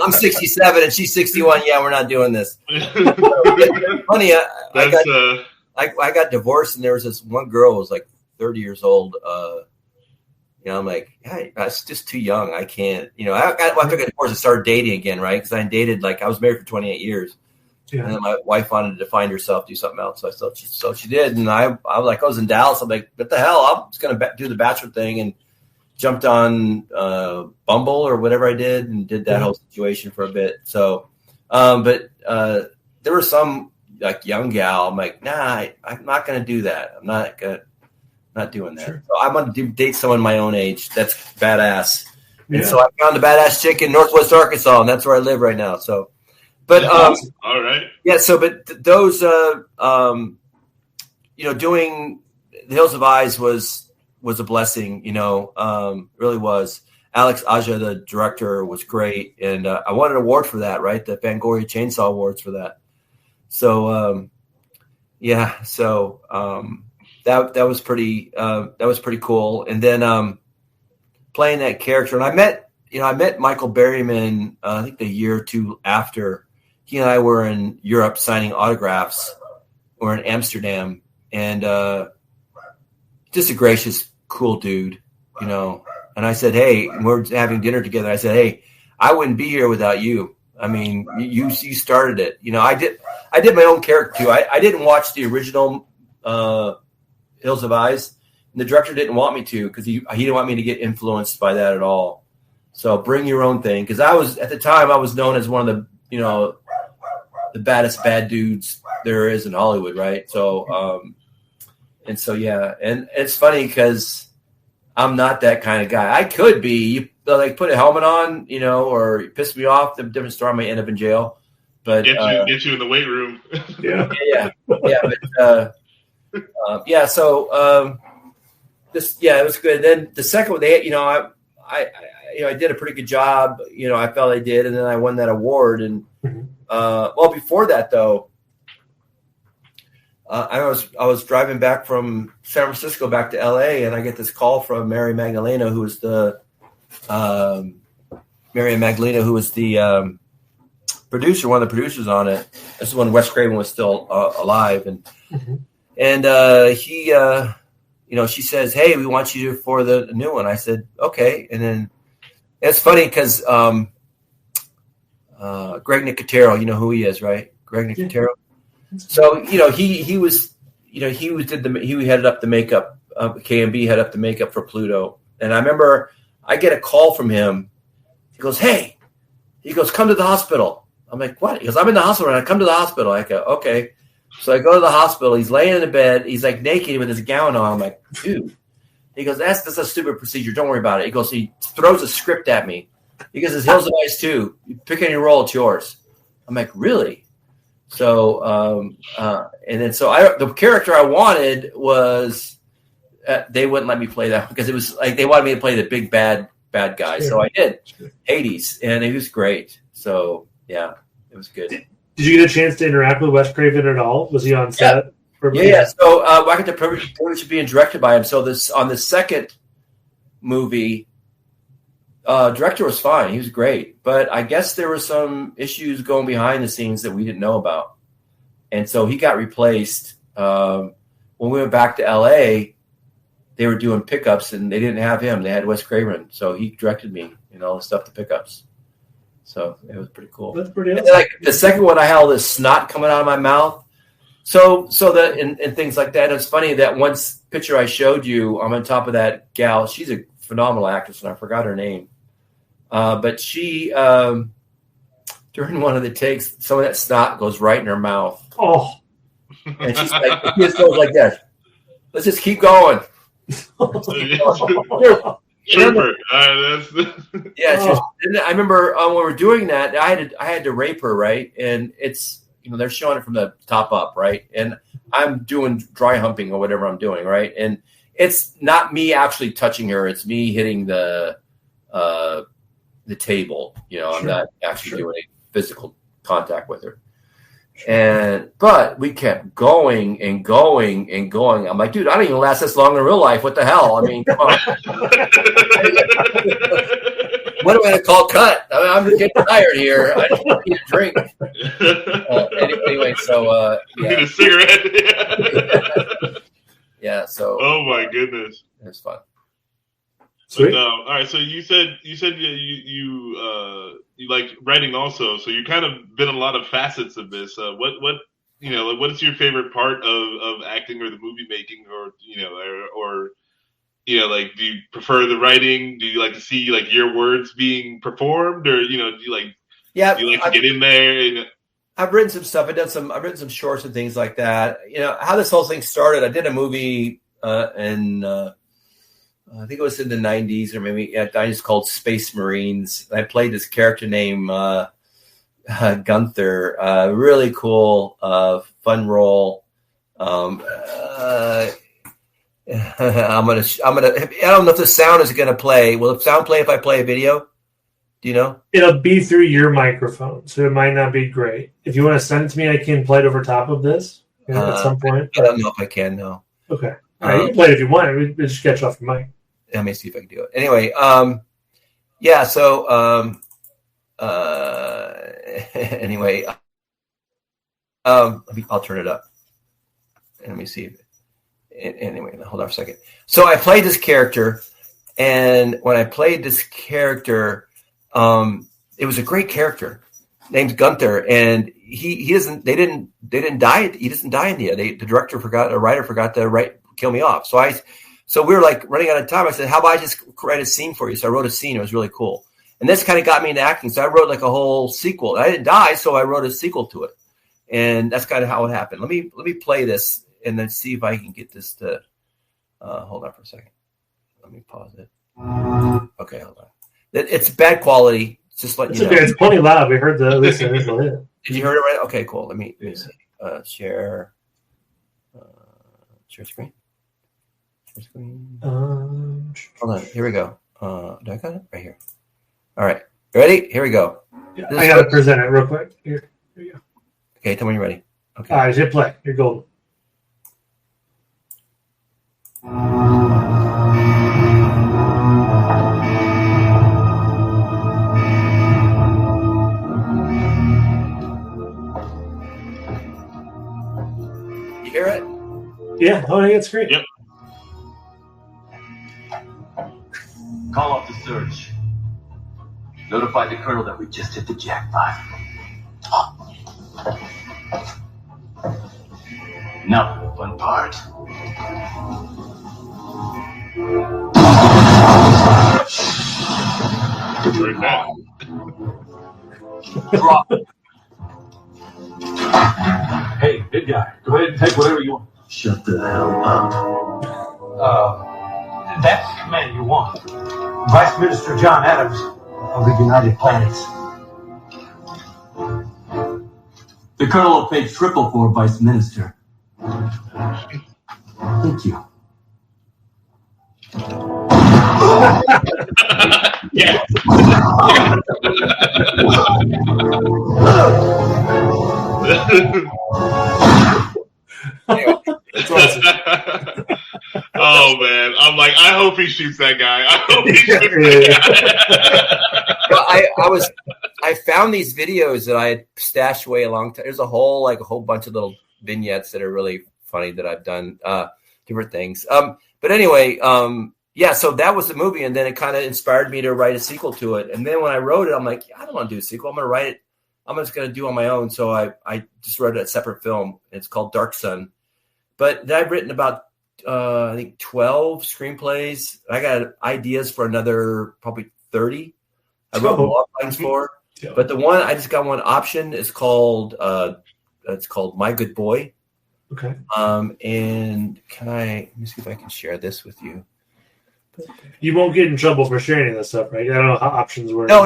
I'm 67 and she's 61. Yeah, we're not doing this. Funny, I got divorced, and there was this one girl who was like 30 years old. I'm like, hey, that's just too young. I can't. I took a divorce and started dating again, right? Because I dated, like, I was married for 28 years. Yeah. And then my wife wanted to find herself, do something else. So she did. And I was in Dallas. I'm like, what the hell? I'm just going to do the Bachelor thing, and jumped on Bumble or whatever I did, and did that whole situation for a bit. So, but there was some like young gal. I'm like, nah, I'm not going to do that. I'm not doing that. Sure. So I'm going to date someone my own age. That's badass. Yeah. And so I found a badass chick in Northwest Arkansas, and that's where I live right now. So. But awesome. All right, yeah. So, but those, doing The Hills of Eyes was a blessing. Really was. Alex Aja, the director, was great, and I won an award for that. Right, the Fangoria Chainsaw Awards for that. So, that was pretty. That was pretty cool. And then playing that character, and I met Michael Berryman. I think the year or two after. He and I were in Europe signing autographs. We're in Amsterdam, and just a gracious, cool dude, And I said, hey, we're having dinner together. I said, hey, I wouldn't be here without you. I mean, you started it. I did my own character too. I didn't watch the original Hills of Eyes, and the director didn't want me to, because he didn't want me to get influenced by that at all. So bring your own thing, because at the time I was known as one of the the baddest bad dudes there is in Hollywood, right? So, and it's funny because I'm not that kind of guy. I could be. You put a helmet on, or piss me off. The different story, I might end up in jail. But get you in the weight room. yeah. So it was good. And then the second one, I did a pretty good job. I felt I did, and then I won that award. And before that though, I was driving back from San Francisco back to LA, and I get this call from Mary Magdalena, who was the producer, one of the producers on it. This is when Wes Craven was still alive, and he she says, "Hey, we want you for the new one." I said, "Okay." And then it's funny because Greg Nicotero, you know who he is, right? Greg Nicotero. So he headed up the makeup. KMB headed up the makeup for Pluto, and I remember I get a call from him. He goes, "Hey," he goes, "come to the hospital." I'm like, "What?" He goes, "I'm in the hospital." And I come to the hospital. I go, "Okay." So I go to the hospital. He's laying in the bed. He's like naked with his gown on. I'm like, "Dude." He goes, that's a stupid procedure. Don't worry about it. He goes, he throws a script at me. He goes, "His Hills of Ice too. You pick any role, it's yours." I'm like, "Really?" So, and then the character I wanted was, they wouldn't let me play that because it was like they wanted me to play the big bad guy. Sure. So I did Hades, and it was great. So yeah, it was good. Did you get a chance to interact with Wes Craven at all? Was he on set? Yeah. So I got the privilege of being directed by him. So on the second movie, director was fine. He was great, but I guess there were some issues going behind the scenes that we didn't know about, and so he got replaced. When we went back to LA, they were doing pickups, and they didn't have him. They had Wes Craven, so he directed me and all the stuff to pickups. So it was pretty cool. That's pretty awesome. And like the second one, I had all this snot coming out of my mouth. So that and things like that. It's funny that one picture I showed you, I'm on top of that gal. She's a phenomenal actress, and I forgot her name. But she, during one of the takes, some of that snot goes right in her mouth. Oh. And she's like, she just goes like that. "Let's just keep going." Trooper. Yeah. I remember when we were doing that, I had to rape her, right? And it's, they're showing it from the top up, right? And I'm doing dry humping or whatever I'm doing, right? And it's not me actually touching her; it's me hitting the table. I'm not actually doing any physical contact with her. But we kept going and going and going. I'm like, "Dude, I don't even last this long in real life. What the hell? I mean, come on." What am I going to call cut? I mean, I'm just getting tired here. I just need a drink. Anyway, so you need a cigarette. Yeah. So. Oh my goodness. It was fun. Sweet. All right. So you said you like writing also. So you kind of been in a lot of facets of this. What is your favorite part of acting or the movie making, or like, do you prefer the writing? Do you like to see like your words being performed, or do you like? Yeah. Do you like to get in there? I've written some stuff. I've written some shorts and things like that. How this whole thing started. I did a movie I think it was in the 90s or maybe 90s called Space Marines. I played this character named Gunther. Really cool, fun role. I'm gonna. I don't know if the sound is gonna play. Will the sound play if I play a video? Do you know? It'll be through your microphone, so it might not be great. If you want to send it to me, I can play it over top of this at some point. I don't know if I can. No. Okay. All right, you can play it if you want. We just catch off your mic. Let me see if I can do it. Anyway, yeah. So, anyway, I'll turn it up. Let me see. Anyway, hold on a second. So I played this character, and when I played this character, it was a great character named Gunther, and he doesn't. They didn't die. He doesn't die in the end. The writer forgot to kill me off. So we were like running out of time. I said, "How about I just write a scene for you?" So I wrote a scene. It was really cool. And this kind of got me into acting. So I wrote like a whole sequel. I didn't die, so I wrote a sequel to it. And that's kind of how it happened. Let me play this and then see if I can get this to hold on for a second. Let me pause it. Okay, hold on. It's bad quality. It's just like, it's okay. It's plenty loud. We heard at least the initial hit. Did you hear it right? Okay, cool. Let me see. Share screen. Hold on. Here we go. Do I got it? Right here. All right. Ready? Here we go. Yeah, I got to present it real quick. Here you go. Okay, tell me when you're ready. Okay. All right, hit play. You're golden. You hear it? Yeah. Oh, yeah, it's great. Yep. Call off the search. Notify the colonel that we just hit the jackpot. Now for the fun part. Where's that? Drop. Hey, big guy, go ahead and take whatever you want. Shut the hell up. That's the command you want. Vice Minister John Adams of the United Planets. The Colonel will pay triple for Vice Minister. Thank you. Yeah. That's awesome. Oh man, I'm like, I hope he shoots that guy. I hope he shoots that guy. Well, I found these videos that I had stashed away a long time. There's a whole bunch of little vignettes that are really funny that I've done, different things. But anyway, yeah, so that was the movie, and then it kind of inspired me to write a sequel to it. And then when I wrote it, I'm like, I don't want to do a sequel. I'm going to write it. I'm just going to do it on my own. So I just wrote a separate film. It's called Dark Sun. But then I've written about, I think, 12 screenplays. I got ideas for another probably 30. I wrote log lines for. But the one, I just got one option. It's called My Good Boy. Okay. And let me see if I can share this with you. You won't get in trouble for sharing this stuff, right? I don't know how options work. No,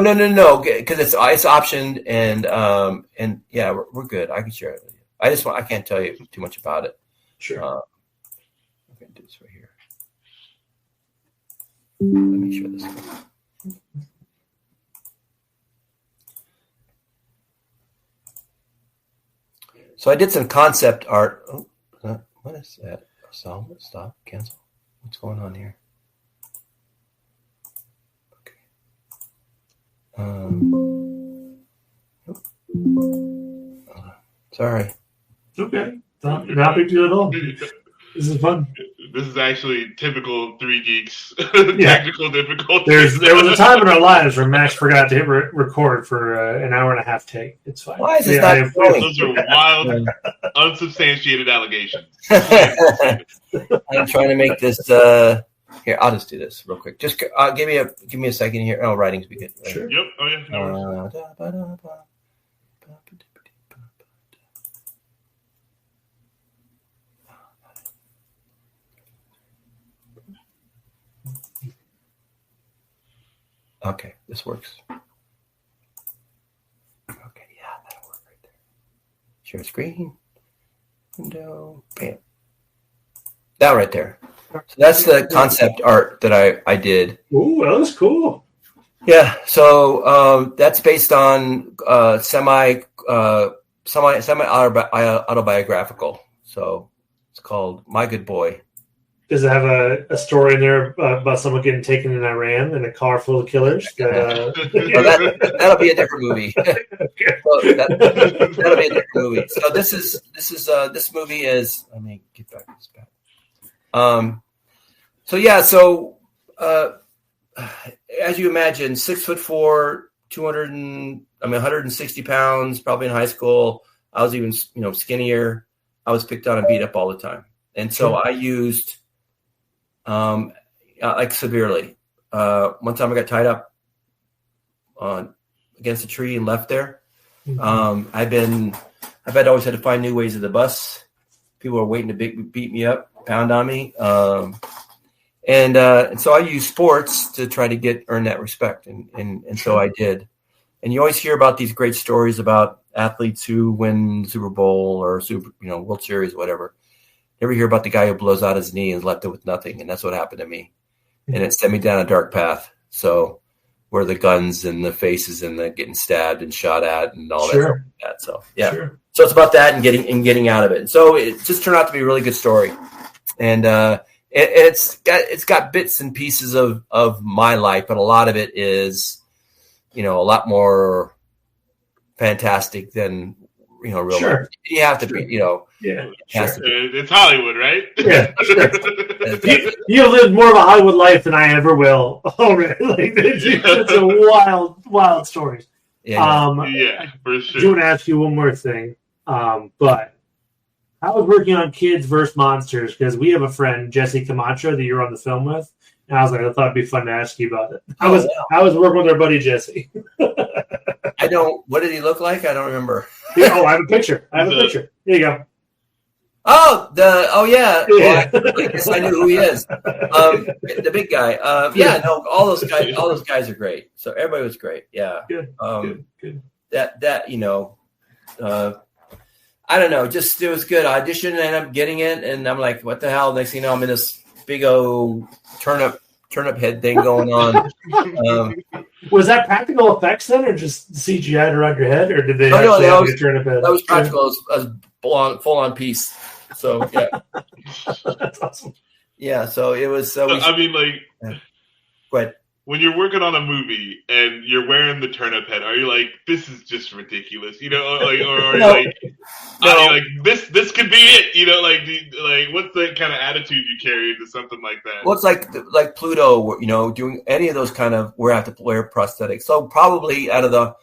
because it's optioned, and yeah, we're good. I can share it with you. I can't tell you too much about it. Sure. I'm gonna do this right here. Let me share this. So I did some concept art. Oh, what is that? Stop, cancel. What's going on here? Sorry. Okay. Not a big deal at all. This is fun. This is actually typical 3 Geeks. Technical difficulties. There was a time in our lives where Max forgot to hit record for an hour and a half take. It's fine. Why is this not going? Those are wild, unsubstantiated allegations. I'm trying to make this. Here, I'll just do this real quick. Just give me a second here. Oh, writing's be good. Sure. Yep. Oh yeah. No worries. Okay, this works. Okay, yeah, that'll work right there. Share screen, window, bam. That right there. So that's the concept art that I did. Ooh, that was cool. Yeah, so that's based on semi autobiographical. So it's called My Good Boy. Does it have a story in there about someone getting taken in Iran in a car full of killers? That'll be a different movie. Okay. So that'll be a different movie. So this movie is. Let me get back to this back. So yeah, as you imagine, 6'4", 160 pounds, probably in high school. I was even skinnier. I was picked on and beat up all the time, and so I used. Severely. One time I got tied up against a tree and left there. Mm-hmm. I've always had to find new ways to the bus. People were waiting to beat me up, pound on me. And so I used sports to try to earn that respect. And so I did. And you always hear about these great stories about athletes who win the Super Bowl or World Series, whatever. You ever hear about the guy who blows out his knee and is left with nothing? And that's what happened to me. And it sent me down a dark path. So where the guns and the faces and the getting stabbed and shot at and all that. So yeah. Sure. So it's about that and getting out of it. And so it just turned out to be a really good story. And it's got bits and pieces of my life, but a lot of it is, a lot more fantastic than real Sure. life. You have to be, Yeah, it has sure. to be. It's Hollywood, right? Yeah, sure. You lived more of a Hollywood life than I ever will. Already, like it's a wild story. Yeah. Yeah, for I sure. do want to ask you one more thing, but I was working on Kids vs. Monsters because we have a friend, Jesse Camacho, that you're on the film with, and I was like, I thought it'd be fun to ask you about it. I was working with our buddy Jesse. What did he look like? I don't remember. I have a picture. Here you go. Oh, yeah. Yeah. Well, I guess I knew who he is. The big guy. All those guys are great. So everybody was great. Yeah. Good. Good. That I don't know. Just it was good. I auditioned and ended up getting it, and I'm like, what the hell? Next thing you know, I'm in this big old turnip head thing going on. Was that practical effects then, or just CGI around your head, or did they that have a turnip head? That was practical. It was full on piece. So yeah, That's awesome. Yeah. So it was. Go ahead. But when you're working on a movie and you're wearing the turnip head, are you like, this is just ridiculous, or are you like, this could be it, what's the kind of attitude you carry into something like that? Well, it's like Pluto, doing any of those kind of where I have to wear prosthetics. So probably out of the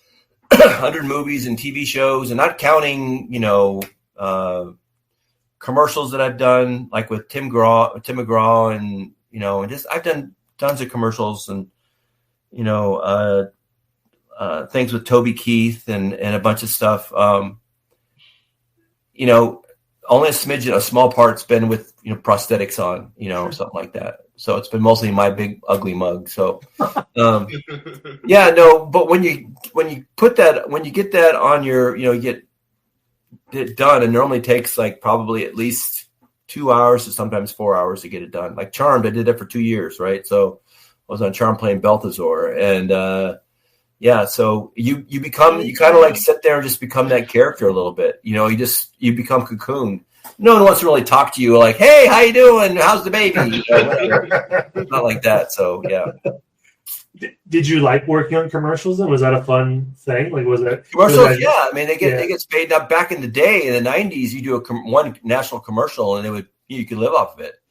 100 movies and TV shows, and not counting, commercials that I've done, like with Tim McGraw, and and just I've done tons of commercials and things with Toby Keith and a bunch of stuff. Only a smidgen, a small part's been with prosthetics on, something like that. So it's been mostly my big ugly mug. So but when you get that on your, you get it done, and it normally takes like probably at least 2 hours to sometimes 4 hours to get it done. Like Charmed, I did that for 2 years, right? So I was on Charmed playing Balthazar, and so you kind of like sit there and just become that character a little bit. You become cocooned. No one wants to really talk to you like, hey, how you doing? How's the baby? Not like that. So yeah. Did you like working on commercials? Then was that a fun thing? Like, was that commercials? Yeah, I mean, they get paid up. Back in the day, in the '90s, you do one national commercial, and you could live off of it.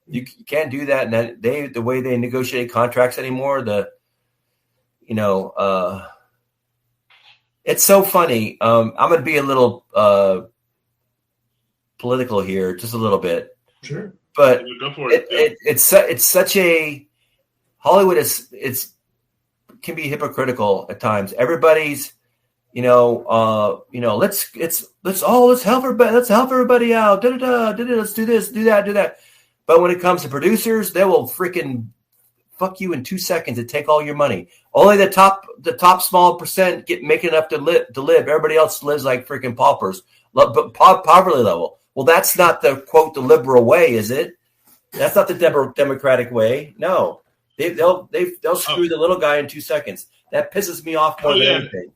You can't do that, and the way they negotiate contracts anymore. It's so funny. I'm going to be a little political here, just a little bit. Sure, but go for it. It's such a Hollywood can be hypocritical at times. Everybody's, let's help everybody out. Let's do this, do that. But when it comes to producers, they will freaking fuck you in 2 seconds and take all your money. Only the top small percent make enough to live. Everybody else lives like freaking paupers, but poverty level. Well, that's not the quote the liberal way, is it? That's not the democratic way. No. They'll screw the little guy in 2 seconds. That pisses me off more than anything.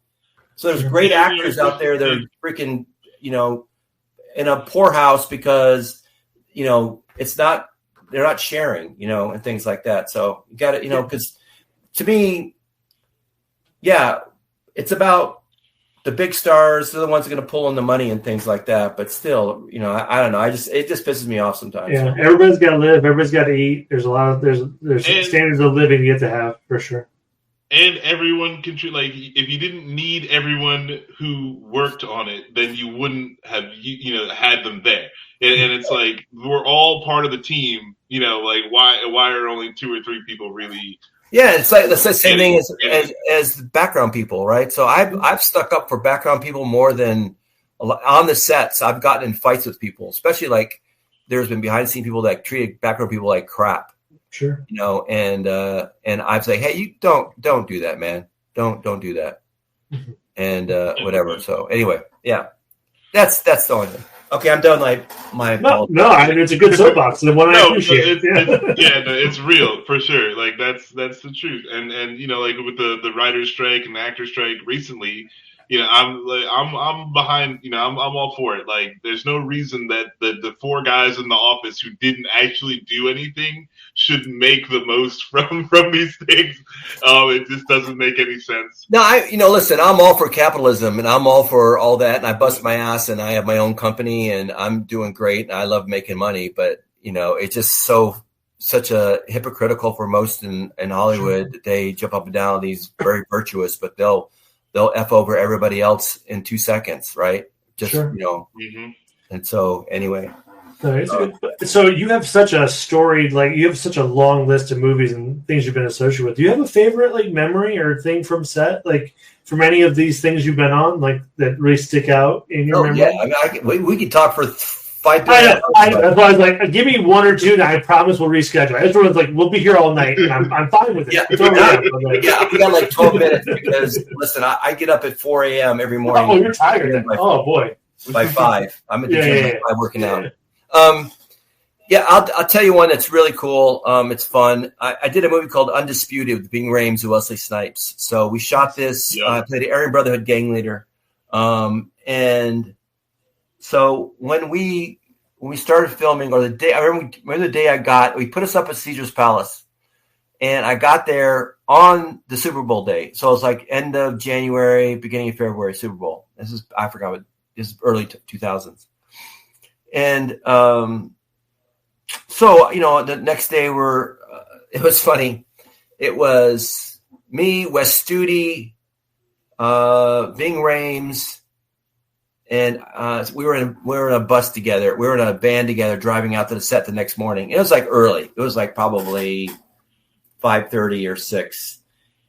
So there's great actors out there that are freaking, in a poorhouse because, it's not, they're not sharing, and things like that. So you got to, because to me, it's about the big stars. They're the ones that are going to pull in the money and things like that. But still, I don't know. it just pisses me off sometimes. Yeah, everybody's got to live. Everybody's got to eat. There's there's standards of living you get to have for sure. And everyone can if you didn't need everyone who worked on it, then you wouldn't have had them there. And it's like we're all part of the team. Why are only 2 or 3 people really? Yeah, it's like the same thing as background people, right? So I've stuck up for background people more than on the sets. I've gotten in fights with people, especially like there's been behind the scene people that treated background people like crap. Sure. And I'd say, hey, you don't do that, man. Don't do that. And whatever. So anyway, yeah, that's the only thing. Okay, I'm done. No, I mean, it's a good soapbox, and one I appreciate. It's real for sure. Like that's the truth. And with the writer's strike and the actor's strike recently, I'm behind. I'm all for it. Like, there's no reason that the four guys in the office who didn't actually do anything should make the most from these things. It just doesn't make any sense. No, listen, I'm all for capitalism and I'm all for all that. And I bust my ass and I have my own company and I'm doing great and I love making money. But, it's just such a hypocritical for most in Hollywood. Sure. They jump up and down. These very virtuous, but they'll F over everybody else in 2 seconds. Right. Just, sure. Mm-hmm. And so anyway. So you have such a storied, you have such a long list of movies and things you've been associated with. Do you have a favorite memory or thing from set, from any of these things you've been on, that really stick out in your memory? Yeah, we could talk for 5 minutes. I know. That's why I was like, give me one or two, and I promise we'll reschedule. Everyone's like, we'll be here all night, and I'm fine with it. Yeah, we got 12 minutes because listen, I get up at 4 a.m. every morning. Oh, you're tired then. Oh boy. By 5, I'm at the gym by 5 working out. I'll tell you one that's really cool. It's fun. I did a movie called Undisputed with Bing Rames and Wesley Snipes. So we shot this. I played the Aryan Brotherhood gang leader. And so when we started filming, or the day, I remember the day we put us up at Caesar's Palace, and I got there on the Super Bowl day. So it was end of January, beginning of February, Super Bowl. This is early 2000s. And so, the next day it was funny. It was me, Wes Studi, Bing Rames, and we were in a bus together. We were in a van together driving out to the set the next morning. It was early. It was probably 5:30 or 6.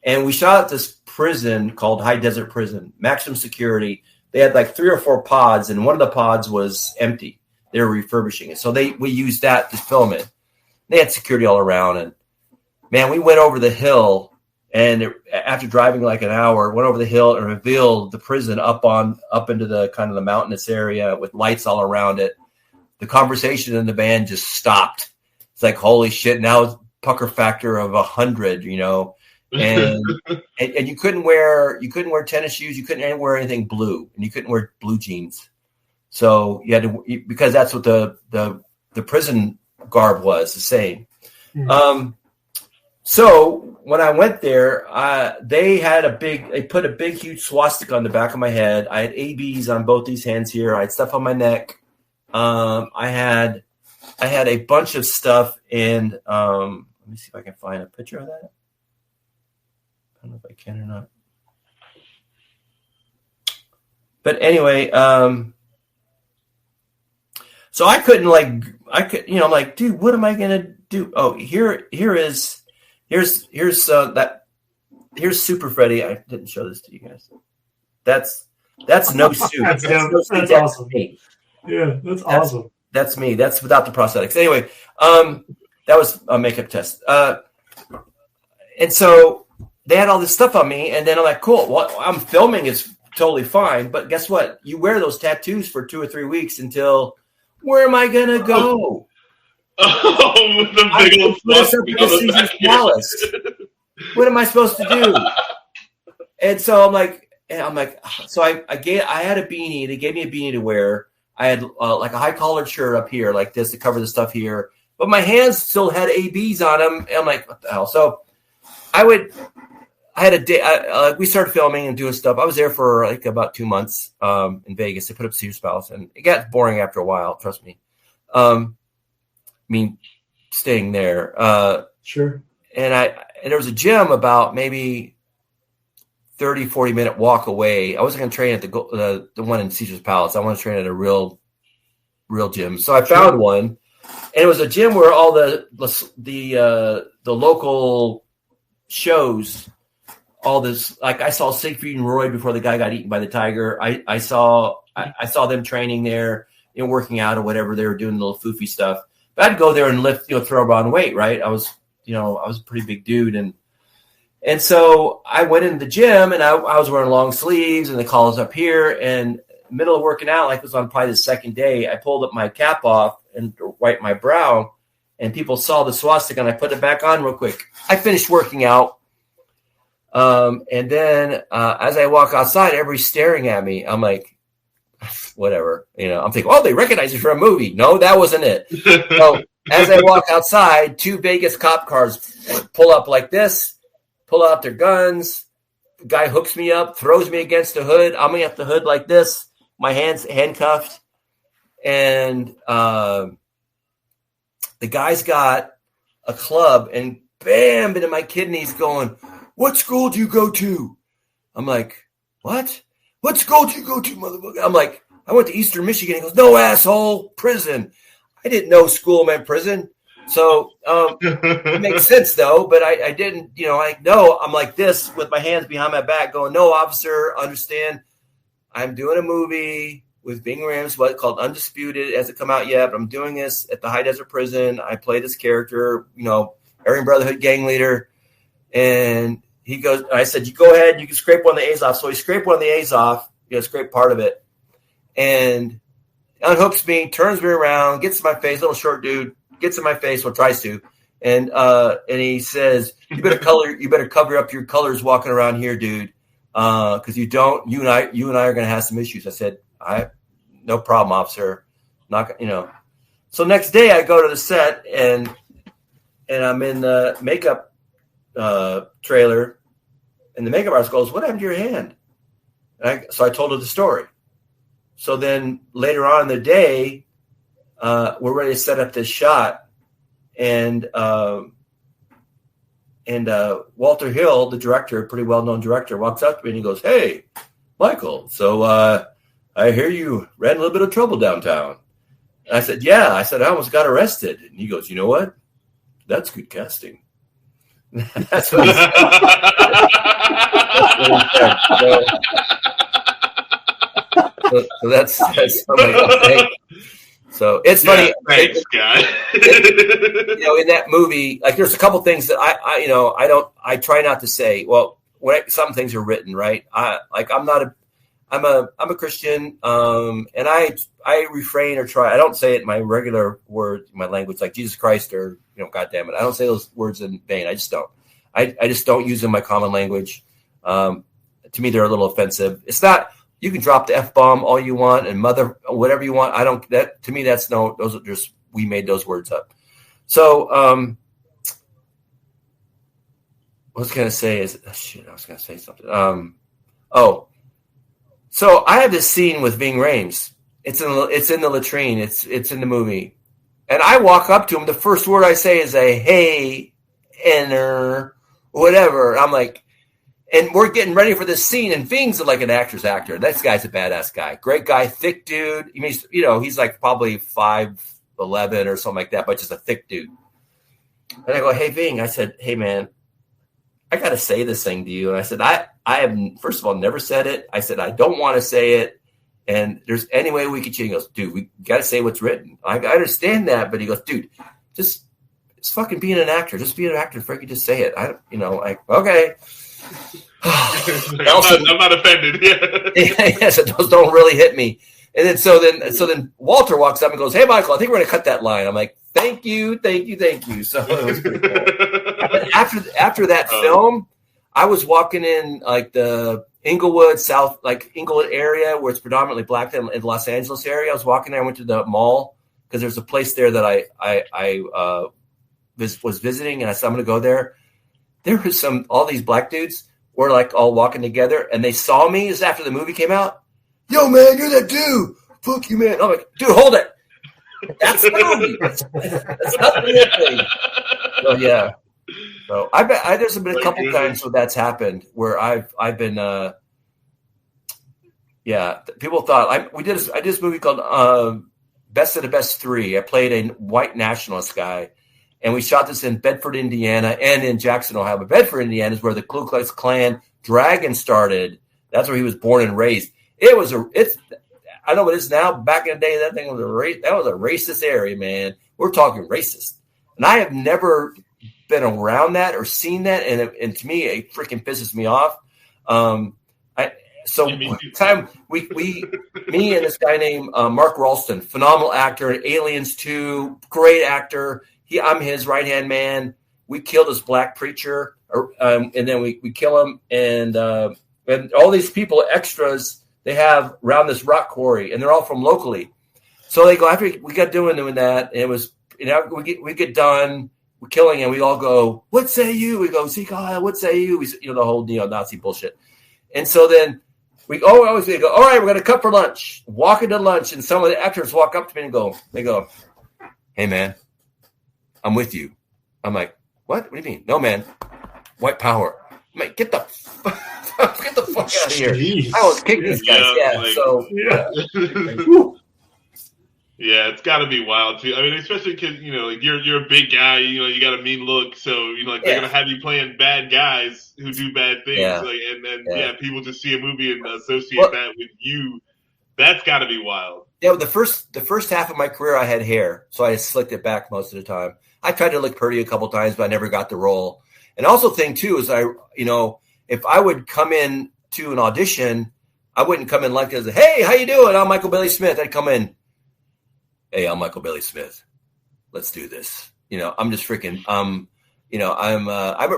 And we shot at this prison called High Desert Prison, maximum security. They had 3 or 4 pods, and one of the pods was empty. They were refurbishing it. So we used that to film it. They had security all around. And, man, we went over the hill. And after driving an hour, went over the hill and revealed the prison up into the kind of the mountainous area with lights all around it. The conversation in the band just stopped. It's holy shit. Now it's pucker factor of 100, And and you couldn't wear tennis shoes. You couldn't wear anything blue. And you couldn't wear blue jeans. So you had to, because that's what the prison garb was, the same. Mm-hmm. So when I went there, they put a big, huge swastika on the back of my head. I had ABs on both these hands here. I had stuff on my neck. I had a bunch of stuff in, let me see if I can find a picture of that. I don't know if I can or not. But anyway, so I couldn't I'm like, dude, what am I going to do? Oh, here's Super Freddy. I didn't show this to you guys. That's no suit. That's awesome. Me. Yeah, that's awesome. That's me. That's without the prosthetics. Anyway, that was a makeup test. And so they had all this stuff on me, and then I'm like, cool. Well, I'm filming is totally fine, but guess what? You wear those tattoos for 2 or 3 weeks until. Where am I gonna go? With the big old Caesar's Palace. What am I supposed to do? And so I'm like, so I had a beanie. They gave me a beanie to wear. I had a high collared shirt up here like this to cover the stuff here, but my hands still had ABs on them. And I'm like, what the hell? So I had a day. We started filming and doing stuff. I was there for about 2 months in Vegas. They put up Caesar's Palace, and it got boring after a while. Trust me. Staying there. Sure. And there was a gym about maybe 30, 40-minute walk away. I wasn't going to train at the one in Caesar's Palace. I want to train at a real gym. So I found one, and it was a gym where all the local shows. All this, I saw Siegfried and Roy before the guy got eaten by the tiger. I saw them training there, working out or whatever. They were doing little foofy stuff. But I'd go there and lift, throw around weight, right? I was a pretty big dude, and so I went into the gym and I was wearing long sleeves and the collar's up here. And middle of working out, it was on probably the second day, I pulled up my cap off and wiped my brow, and people saw the swastika and I put it back on real quick. I finished working out. And then as I walk outside, everybody's staring at me. I'm like, whatever, I'm thinking, oh, they recognize you from a movie. No, that wasn't it. So as I walk outside, 2 Vegas cop cars pull up like this, pull out their guns. The guy hooks me up, throws me against the hood. I'm at the hood like this, my hands handcuffed. And the guy's got a club and bam, into my kidneys going, what school do you go to? I'm like, what? What school do you go to, motherfucker? I'm like, I went to Eastern Michigan. He goes, no, asshole, prison. I didn't know school meant prison. So it makes sense, though. But I didn't, I'm like this with my hands behind my back going, no, officer, understand. I'm doing a movie with Bing Rams, called Undisputed. It hasn't come out yet, but I'm doing this at the High Desert Prison. I play this character, Aryan Brotherhood gang leader. And he goes, I said, you go ahead, you can scrape one of the A's off. So he scraped one of the A's off, scrape part of it. And unhooks me, turns me around, gets in my face, little short dude, gets in my face, tries to. And he says, you better cover up your colors walking around here, dude. Because you and I are gonna have some issues. I said, no problem, officer. So next day I go to the set and I'm in the makeup trailer, and the makeup artist goes, what happened to your hand? So I told her the story. So then later on in the day, we're ready to set up this shot, and Walter Hill, the director, pretty well-known director, walks up to me and he goes, hey, Michael, so I hear you ran a little bit of trouble downtown. And I said, yeah. I said, I almost got arrested. And he goes, you know what? That's good casting. That's what he said. So that's something I think. So it's funny. Thanks, guy. In that movie, like there's a couple things that I try not to say. Well, some things are written, right? I'm a Christian, and I refrain or try. I don't say it in my regular words, my language, like Jesus Christ or God damn it. I don't say those words in vain. I just don't. I just don't use them in my common language. To me, they're a little offensive. It's not. You can drop the F-bomb all you want and mother, whatever you want. To me, that's no, those are just, we made those words up. So, what I was going to say is, I was going to say something. So I have this scene with Ving Rhames. It's in the latrine. It's in the movie. And I walk up to him. The first word I say is hey, enter, whatever. I'm like, and we're getting ready for this scene, and Ving's like an actor's actor. This guy's a badass guy. Great guy, thick dude. I mean, he's like probably 5'11" or something like that, but just a thick dude. And I go, hey, Ving. I said, hey, man, I got to say this thing to you. And I said, I have, first of all, never said it. I said, I don't want to say it. And there's any way we could change. He goes, dude, we got to say what's written. I understand that. But he goes, dude, it's fucking being an actor. Just be an actor. Freaking just say it. Okay. I'm not offended. Yeah, so those don't really hit me. And then so then Walter walks up and goes, hey, Michael, I think we're going to cut that line. I'm like, thank you. So it was pretty cool. But after that film, I was walking in like the Inglewood area where it's predominantly black in the Los Angeles area. I was walking there. I went to the mall because there's a place there that I was visiting, and I said, I'm going to go there. There was all these black dudes were like all walking together, and they saw me. This is after the movie came out. Yo, man, you're that dude. Fuck you, man. I'm like, dude, hold it. That's the movie. That's not the real thing. So yeah. So I bet there's been a couple times where that's happened where I've been people thought I did this movie called Best of the Best 3. I played a white nationalist guy. And we shot this in Bedford, Indiana, and in Jackson, Ohio. But Bedford, Indiana is where the Ku Klux Klan dragon started. That's where he was born and raised. I know what it is now. Back in the day, that thing was a racist area, man. We're talking racist. And I have never been around that or seen that, and to me, it freaking pisses me off. Me and this guy named Mark Ralston, phenomenal actor, Aliens 2, great actor. I'm his right-hand man. We killed this black preacher, and then we kill them, and all these people, extras, they have around this rock quarry, and they're all from locally. So they go after we got doing that, and it was we get done. We're killing, and we all go, "What say you?" We go, "See, God, what say you?" We, the whole neo-Nazi bullshit. And so then we always go, "All right, we're going to cut for lunch." Walk into lunch, and some of the actors walk up to me and they go, "Hey, man, I'm with you." I'm like, "What? What do you mean?" "No, man, white power." I'm like, get the fuck out of here. Jeez. I was kicking these guys. Yeah, it's got to be wild too. I mean, especially because you're a big guy. You got a mean look, so they're gonna have you playing bad guys who do bad things. Yeah. And people just see a movie and associate that with you. That's got to be wild. Yeah, the first half of my career, I had hair, so I slicked it back most of the time. I tried to look pretty a couple times, but I never got the role. And also, thing too is if I would come in to an audition, I wouldn't come in like this. "Hey, how you doing? I'm Michael Bailey Smith." I'd come in. "Hey, I'm Michael Bailey Smith. Let's do this." I'm just freaking. I'm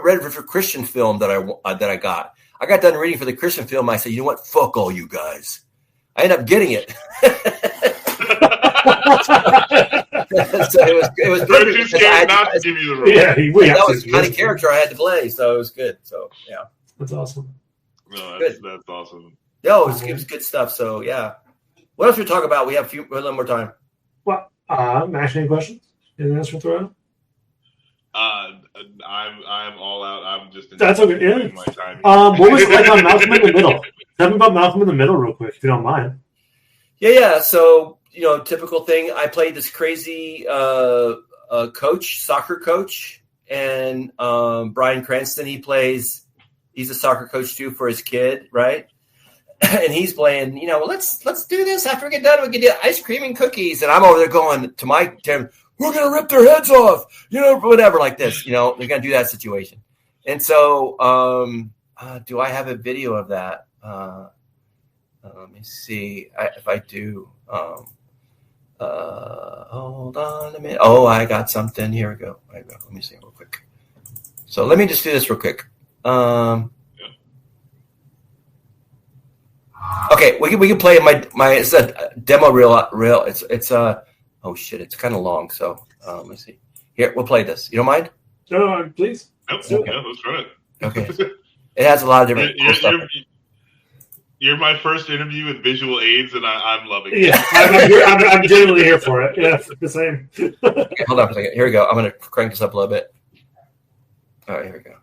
ready for Christian film that I got. I got done reading for the Christian film. I said, "You know what? Fuck all you guys." I ended up getting it. So it was We're too scared not to give you the role. Yeah, that was the kind of character I had to play, so it was good. So yeah, that's awesome. No, that's awesome. No, it was good stuff. So yeah, what else we talk about? We have a little more time. Well, Max, any questions? Anything else to throw out? I'm all out. I'm just that's okay. Yeah. My time. What was it like on Malcolm in the Middle? Tell me about Malcolm in the Middle real quick, if you don't mind. Yeah. So typical thing. I played this crazy soccer coach, and Bryan Cranston. He's a soccer coach too for his kid, right? And he's playing, let's do this. After we get done, we can do ice cream and cookies. And I'm over there going to my team, "We're going to rip their heads off," whatever like this. They're going to do that situation. And so do I have a video of that? Let me see if I do. Hold on a minute. Oh, I got something. Here we go. Let me see real quick. So let me just do this real quick. Okay, we can play my it's a demo reel. It's oh shit, it's kind of long. So let's see. Here, we'll play this. You don't mind? No, please. Nope. Okay. Yeah, let's run it. Okay. It has a lot of different cool stuff. You're my first interview with visual aids, and I'm loving it. Yeah, I'm genuinely here for it. Yeah, the same. Okay, hold on for a second. Here we go. I'm going to crank this up a little bit. All right, here we go.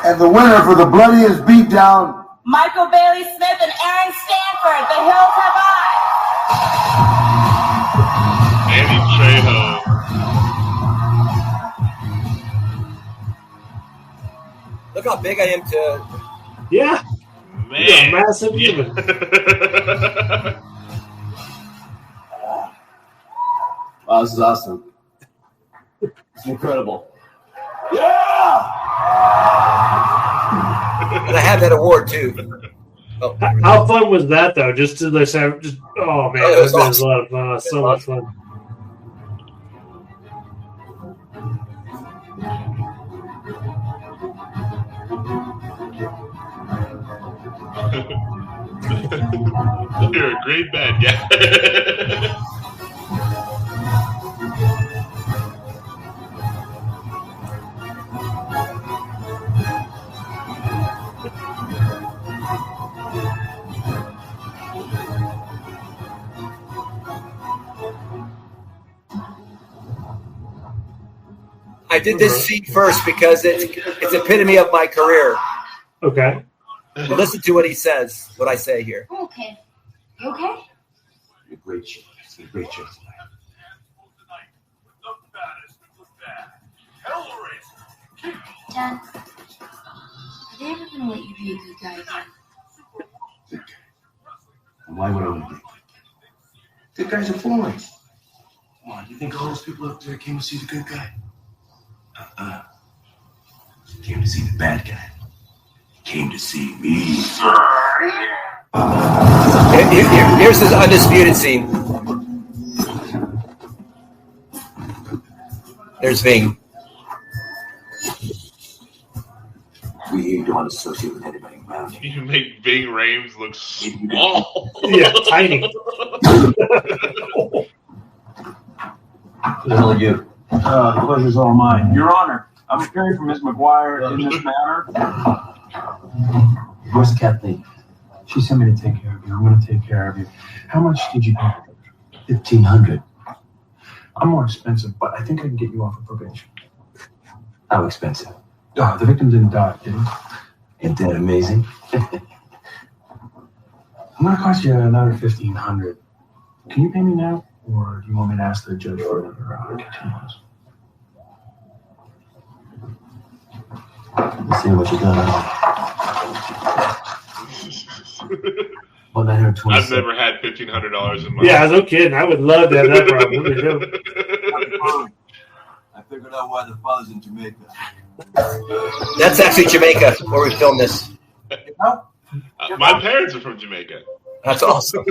And the winner for the bloodiest beatdown, Michael Bailey Smith and Aaron Stanford, The Hills Have Eyes. Andy Trejo. Look how big I am to. Yeah. Man. You're massive even. Wow, this is awesome. It's incredible. And I have that award too. Oh, how fun was that though? Just to like have oh man, it was awesome. A lot of fun. So much fun. You're a great bad guy. I did this scene first because it's epitome of my career. Okay. Listen to what he says, what I say here. Okay. You okay? You're a great show. It's a great show tonight. Dad, are they ever going to let you be a good guy again? Good guy. And why would I want to be? Good guys are fools. Come on, do you think all those people up there came to see the good guy? Came to see the bad guy. Came to see me. Here's his undisputed scene. There's Ving. We here don't associate with anybody around here. You make Ving Rhames look small. Yeah, tiny. Who the hell are you? The pleasure's all mine. Your Honor, I'm appearing for Miss McGuire in this matter. Where's Kathleen? She sent me to take care of you. I'm going to take care of you. How much did you pay her? $1,500. I'm more expensive, but I think I can get you off of probation. How expensive? The victim didn't die, did he? Ain't that amazing? I'm going to cost you another $1,500. Can you pay me now, or do you want me to ask the judge for another continuance? Let's see what you got. Well, I've never had $1,500 in my Yeah, no kidding. I would love to have that problem. I figured out why the father's in Jamaica. That's actually Jamaica, where we filmed this. My parents are from Jamaica. That's awesome.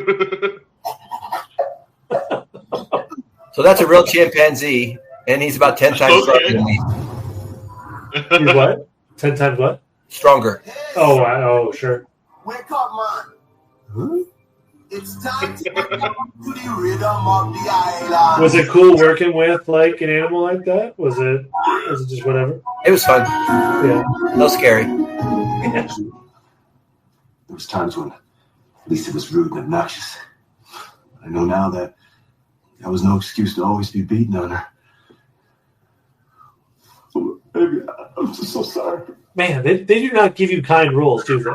So that's a real chimpanzee, and he's about 10 times stronger than me. He's what? 10 times what? Stronger. Oh, wow. Oh, sure. Wake up, man. Huh? It's time to get down to the rhythm of the island. Was it cool working with like an animal like that? Was it just whatever? It was fun. Yeah. No scary. There was times when Lisa was rude and obnoxious. I know now that was no excuse to always be beaten on her. Oh, baby, I'm just so sorry. Man, they do not give you kind roles, do they?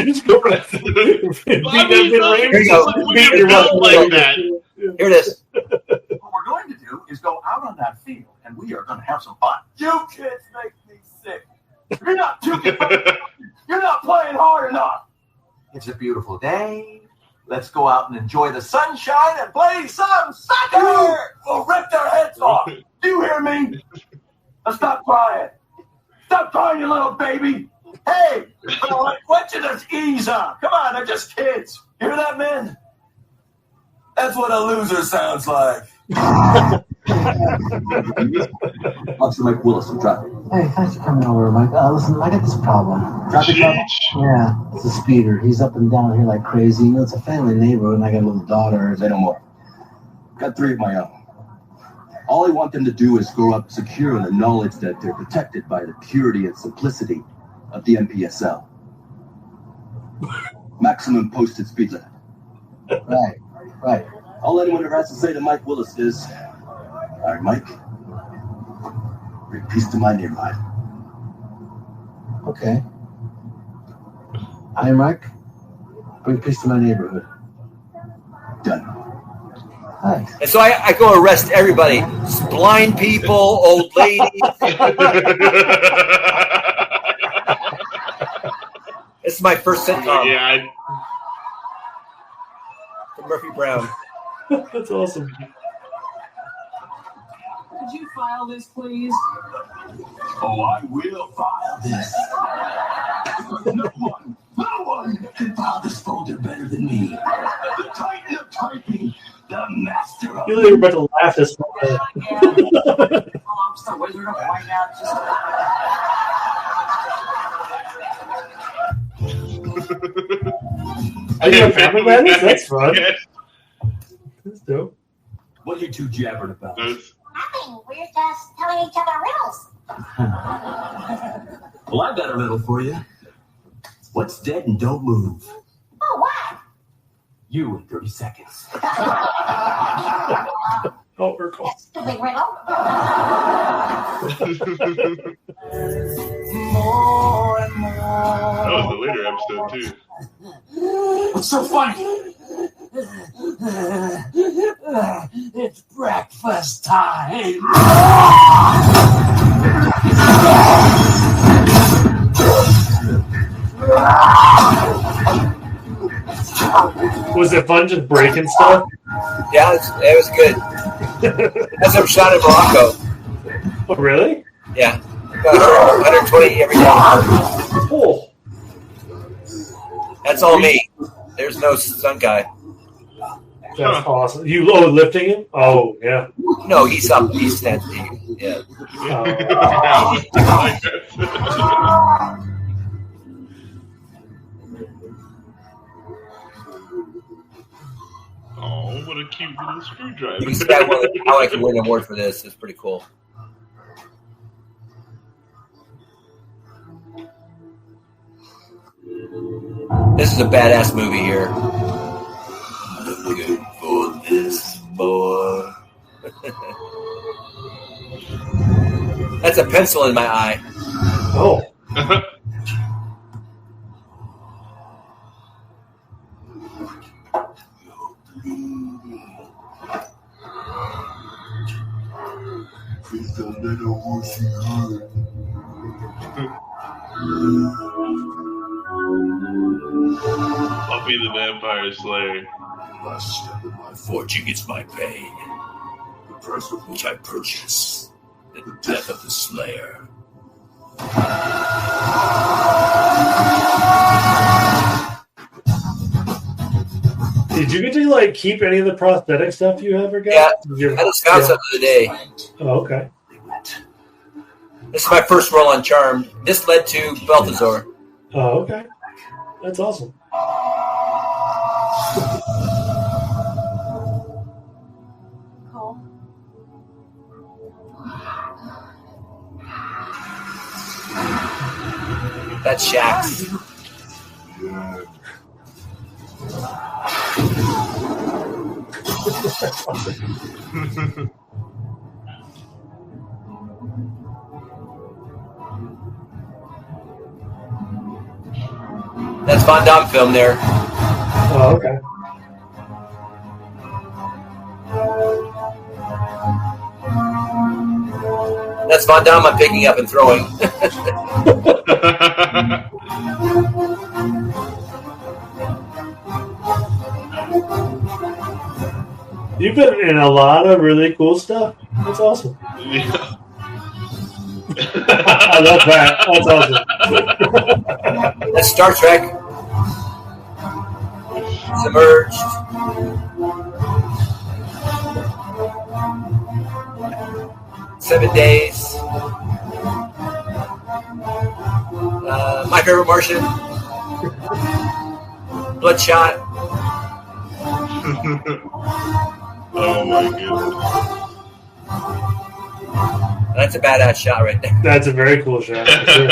Just go right Here you go. Here it is. What we're going to do is go out on that field, and we are going to have some fun. You kids make me sick. You're not playing hard enough. It's a beautiful day. Let's go out and enjoy the sunshine and play some soccer. We'll rip their heads off. Do you hear me? Now stop crying. Stop crying, you little baby. Hey, why don't you just ease up? Come on, they're just kids. You hear that, man? That's what a loser sounds like. Officer Mike Willis from traffic. Hey, thanks for coming over, Mike. Listen, I got this problem. Traffic trouble? Yeah, it's a speeder. He's up and down here like crazy. You know, it's a family neighborhood, and I got a little daughter. Say no more. Got 3 of my own. All I want them to do is grow up secure in the knowledge that they're protected by the purity and simplicity of the MPSL. Maximum posted speed limit. Right. All anyone ever has to say to Mike Willis is, all right, Mike, bring peace to my neighborhood. Okay. Hi, Mike. Bring peace to my neighborhood. Done. Thanks. And so I go arrest everybody. Blind people, old ladies. This is my first sitcom. Yeah. From Murphy Brown. That's awesome. Could you file this, please? Oh, I will file this. No one can file this folder better than me. The Titan of typing, the master of... You were about to laugh this I'm just a wizard of whiteout. Are you a family man? That's fun. That's dope. What are you two jabbering about? Nothing. We're just telling each other riddles. Well, I've got a riddle for you. What's dead and don't move? Oh, what? You in 30 seconds. Oh, we're cool. Stupid riddle. More and more. That was the later episode, too. What's so funny? It's breakfast time. Was it fun just breaking stuff? Yeah, it was good. That's some shot in Morocco. Oh, really? Yeah. 120 every day. Oh. That's all me. no stunt guy. That's awesome. You lifting him? Oh yeah. No, he's up. He's standing. Yeah. Oh, what a cute little screwdriver. You can see how I can win an award for this. It's pretty cool. This is a badass movie here. Looking for this boy. That's a pencil in my eye. Oh. Buffy the Vampire Slayer. Last step in my Fortune is my pain, the price of which I purchase. The death of the Slayer. Did you get to like keep any of the prosthetic stuff you ever got? Yeah, I just found something today. Oh, okay. This is my first roll on Charmed. This led to Balthazar. Oh, okay. That's awesome. Cool. That's Shax. That's Van Damme film there. Oh, okay. That's Van Damme I'm picking up and throwing. You've been in a lot of really cool stuff. That's awesome. Yeah. I love that. That's awesome. That's Star Trek. Submerged. Seven Days. My Favorite Martian. Bloodshot. Oh my goodness. That's a badass shot right there. That's a very cool shot. Sure.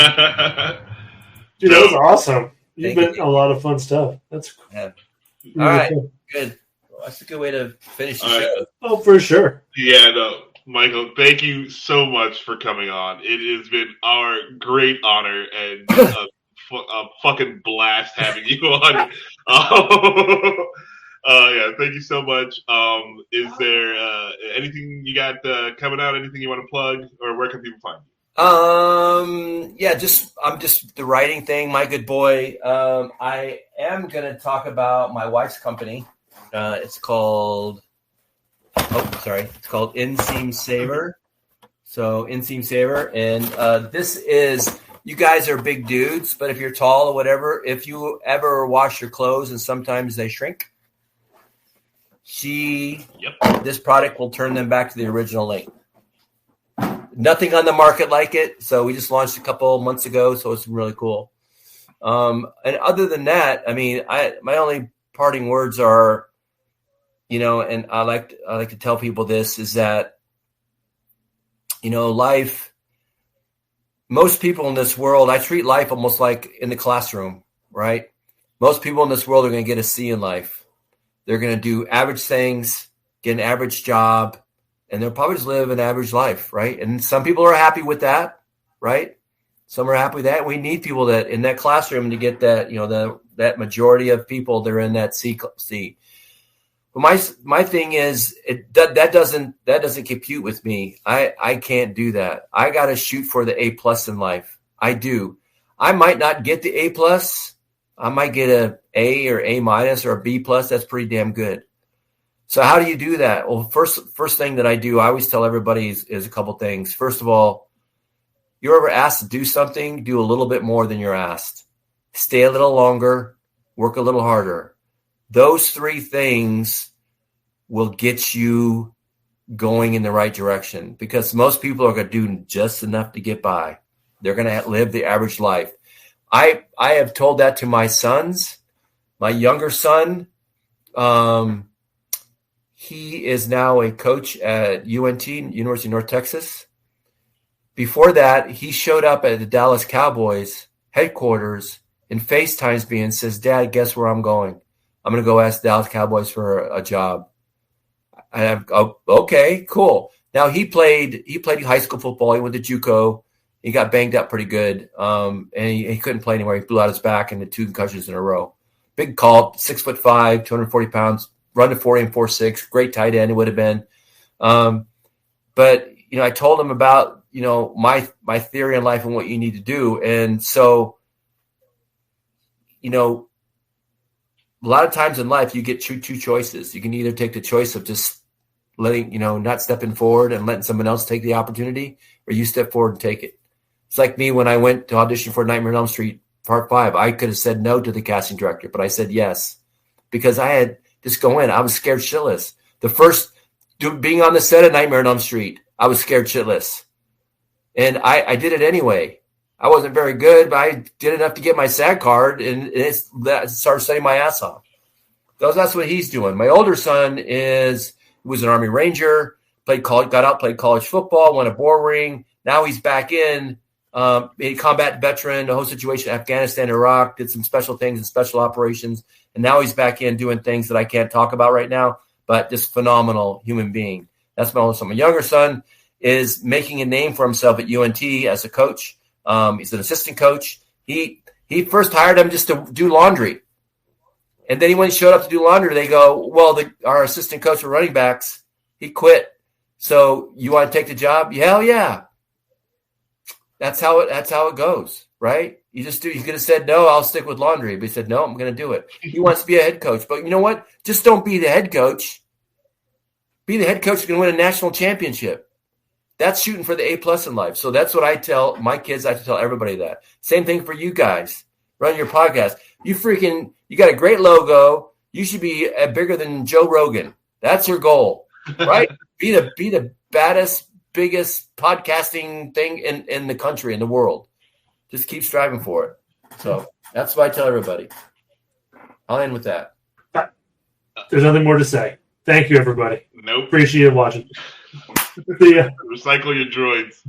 Dude, that was awesome. You've been a lot of fun stuff. That's cool. Yeah. Really All right, cool. good. Well, that's a good way to finish the All right. show. Oh, for sure. Yeah, no, Michael, thank you so much for coming on. It has been our great honor and a fucking blast having you on. Yeah, thank you so much. Is there anything you got coming out? Anything you want to plug, or where can people find you? Yeah, I'm just the writing thing, my good boy. I am gonna talk about my wife's company. It's called Inseam Saver. So Inseam Saver, and this is, you guys are big dudes, but if you're tall or whatever, if you ever wash your clothes and sometimes they shrink, this product will turn them back to the original length. Nothing on the market like it, so we just launched a couple months ago, so it's really cool. And other than that, I mean, my only parting words are, and I like to tell people this, is that, life, most people in this world, I treat life almost like in the classroom, right? Most people in this world are going to get a C in life. They're going to do average things, get an average job, and they'll probably just live an average life, right? And some people are happy with that, right? Some are happy with that. We need people that in that classroom to get that, that majority of people, they're in that C. But my thing is, that doesn't compute with me. I can't do that. I got to shoot for the A+ in life. I do. I might not get the A+. I might get a A or A- or a B+. That's pretty damn good. So how do you do that? Well, first thing that I do, I always tell everybody is a couple things. First of all, you're ever asked to do something, do a little bit more than you're asked. Stay a little longer, work a little harder. those three things will get you going in the right direction, because most people are going to do just enough to get by. They're going to live the average life. I have told that to my sons. My younger son, he is now a coach at UNT, University of North Texas. Before that, he showed up at the Dallas Cowboys headquarters and FaceTimes me and says, "Dad, guess where I'm going? I'm going to go ask the Dallas Cowboys for a job." I have, oh, okay, cool. Now he played high school football. He went to JUCO. He got banged up pretty good, and he couldn't play anywhere. He blew out his back and had 2 concussions in a row. Big call, 6'5", 240 pounds, run to 40 and 4.6, great tight end it would have been. But I told him about my theory in life and what you need to do, and so a lot of times in life you get two choices. You can either take the choice of just letting not stepping forward and letting someone else take the opportunity, or you step forward and take it. It's like me when I went to audition for Nightmare on Elm Street Part 5. I could have said no to the casting director, but I said yes because I had just go in. I was scared shitless. The first being on the set of Nightmare on Elm Street, I was scared shitless, and I did it anyway. I wasn't very good, but I did enough to get my SAG card, and that started studying my ass off. That's what he's doing. My older son was an Army Ranger, got out, played college football, won a boar ring. Now he's back in. A combat veteran, the whole situation, Afghanistan, Iraq, did some special things and special operations. And now he's back in doing things that I can't talk about right now, but just phenomenal human being. That's my older son. My younger son is making a name for himself at UNT as a coach. He's an assistant coach. He first hired him just to do laundry. And then when he showed up to do laundry, they go, well, our assistant coach for running backs, he quit. So you want to take the job? Hell yeah. That's how it goes, right? You just do. You could have said, no, I'll stick with laundry. But he said, no, I'm going to do it. He wants to be a head coach. But you know what? Just don't be the head coach. Be the head coach who's going to win a national championship. That's shooting for the A+ in life. So that's what I tell my kids. I have to tell everybody that. Same thing for you guys. Run your podcast. You got a great logo. You should be bigger than Joe Rogan. That's your goal, right? Be the baddest, biggest podcasting thing in the country, in the world. Just keep striving for it. So that's what I tell everybody. I'll end with that. There's nothing more to say. Thank you, everybody. Nope. Appreciate watching. See ya. Recycle your droids.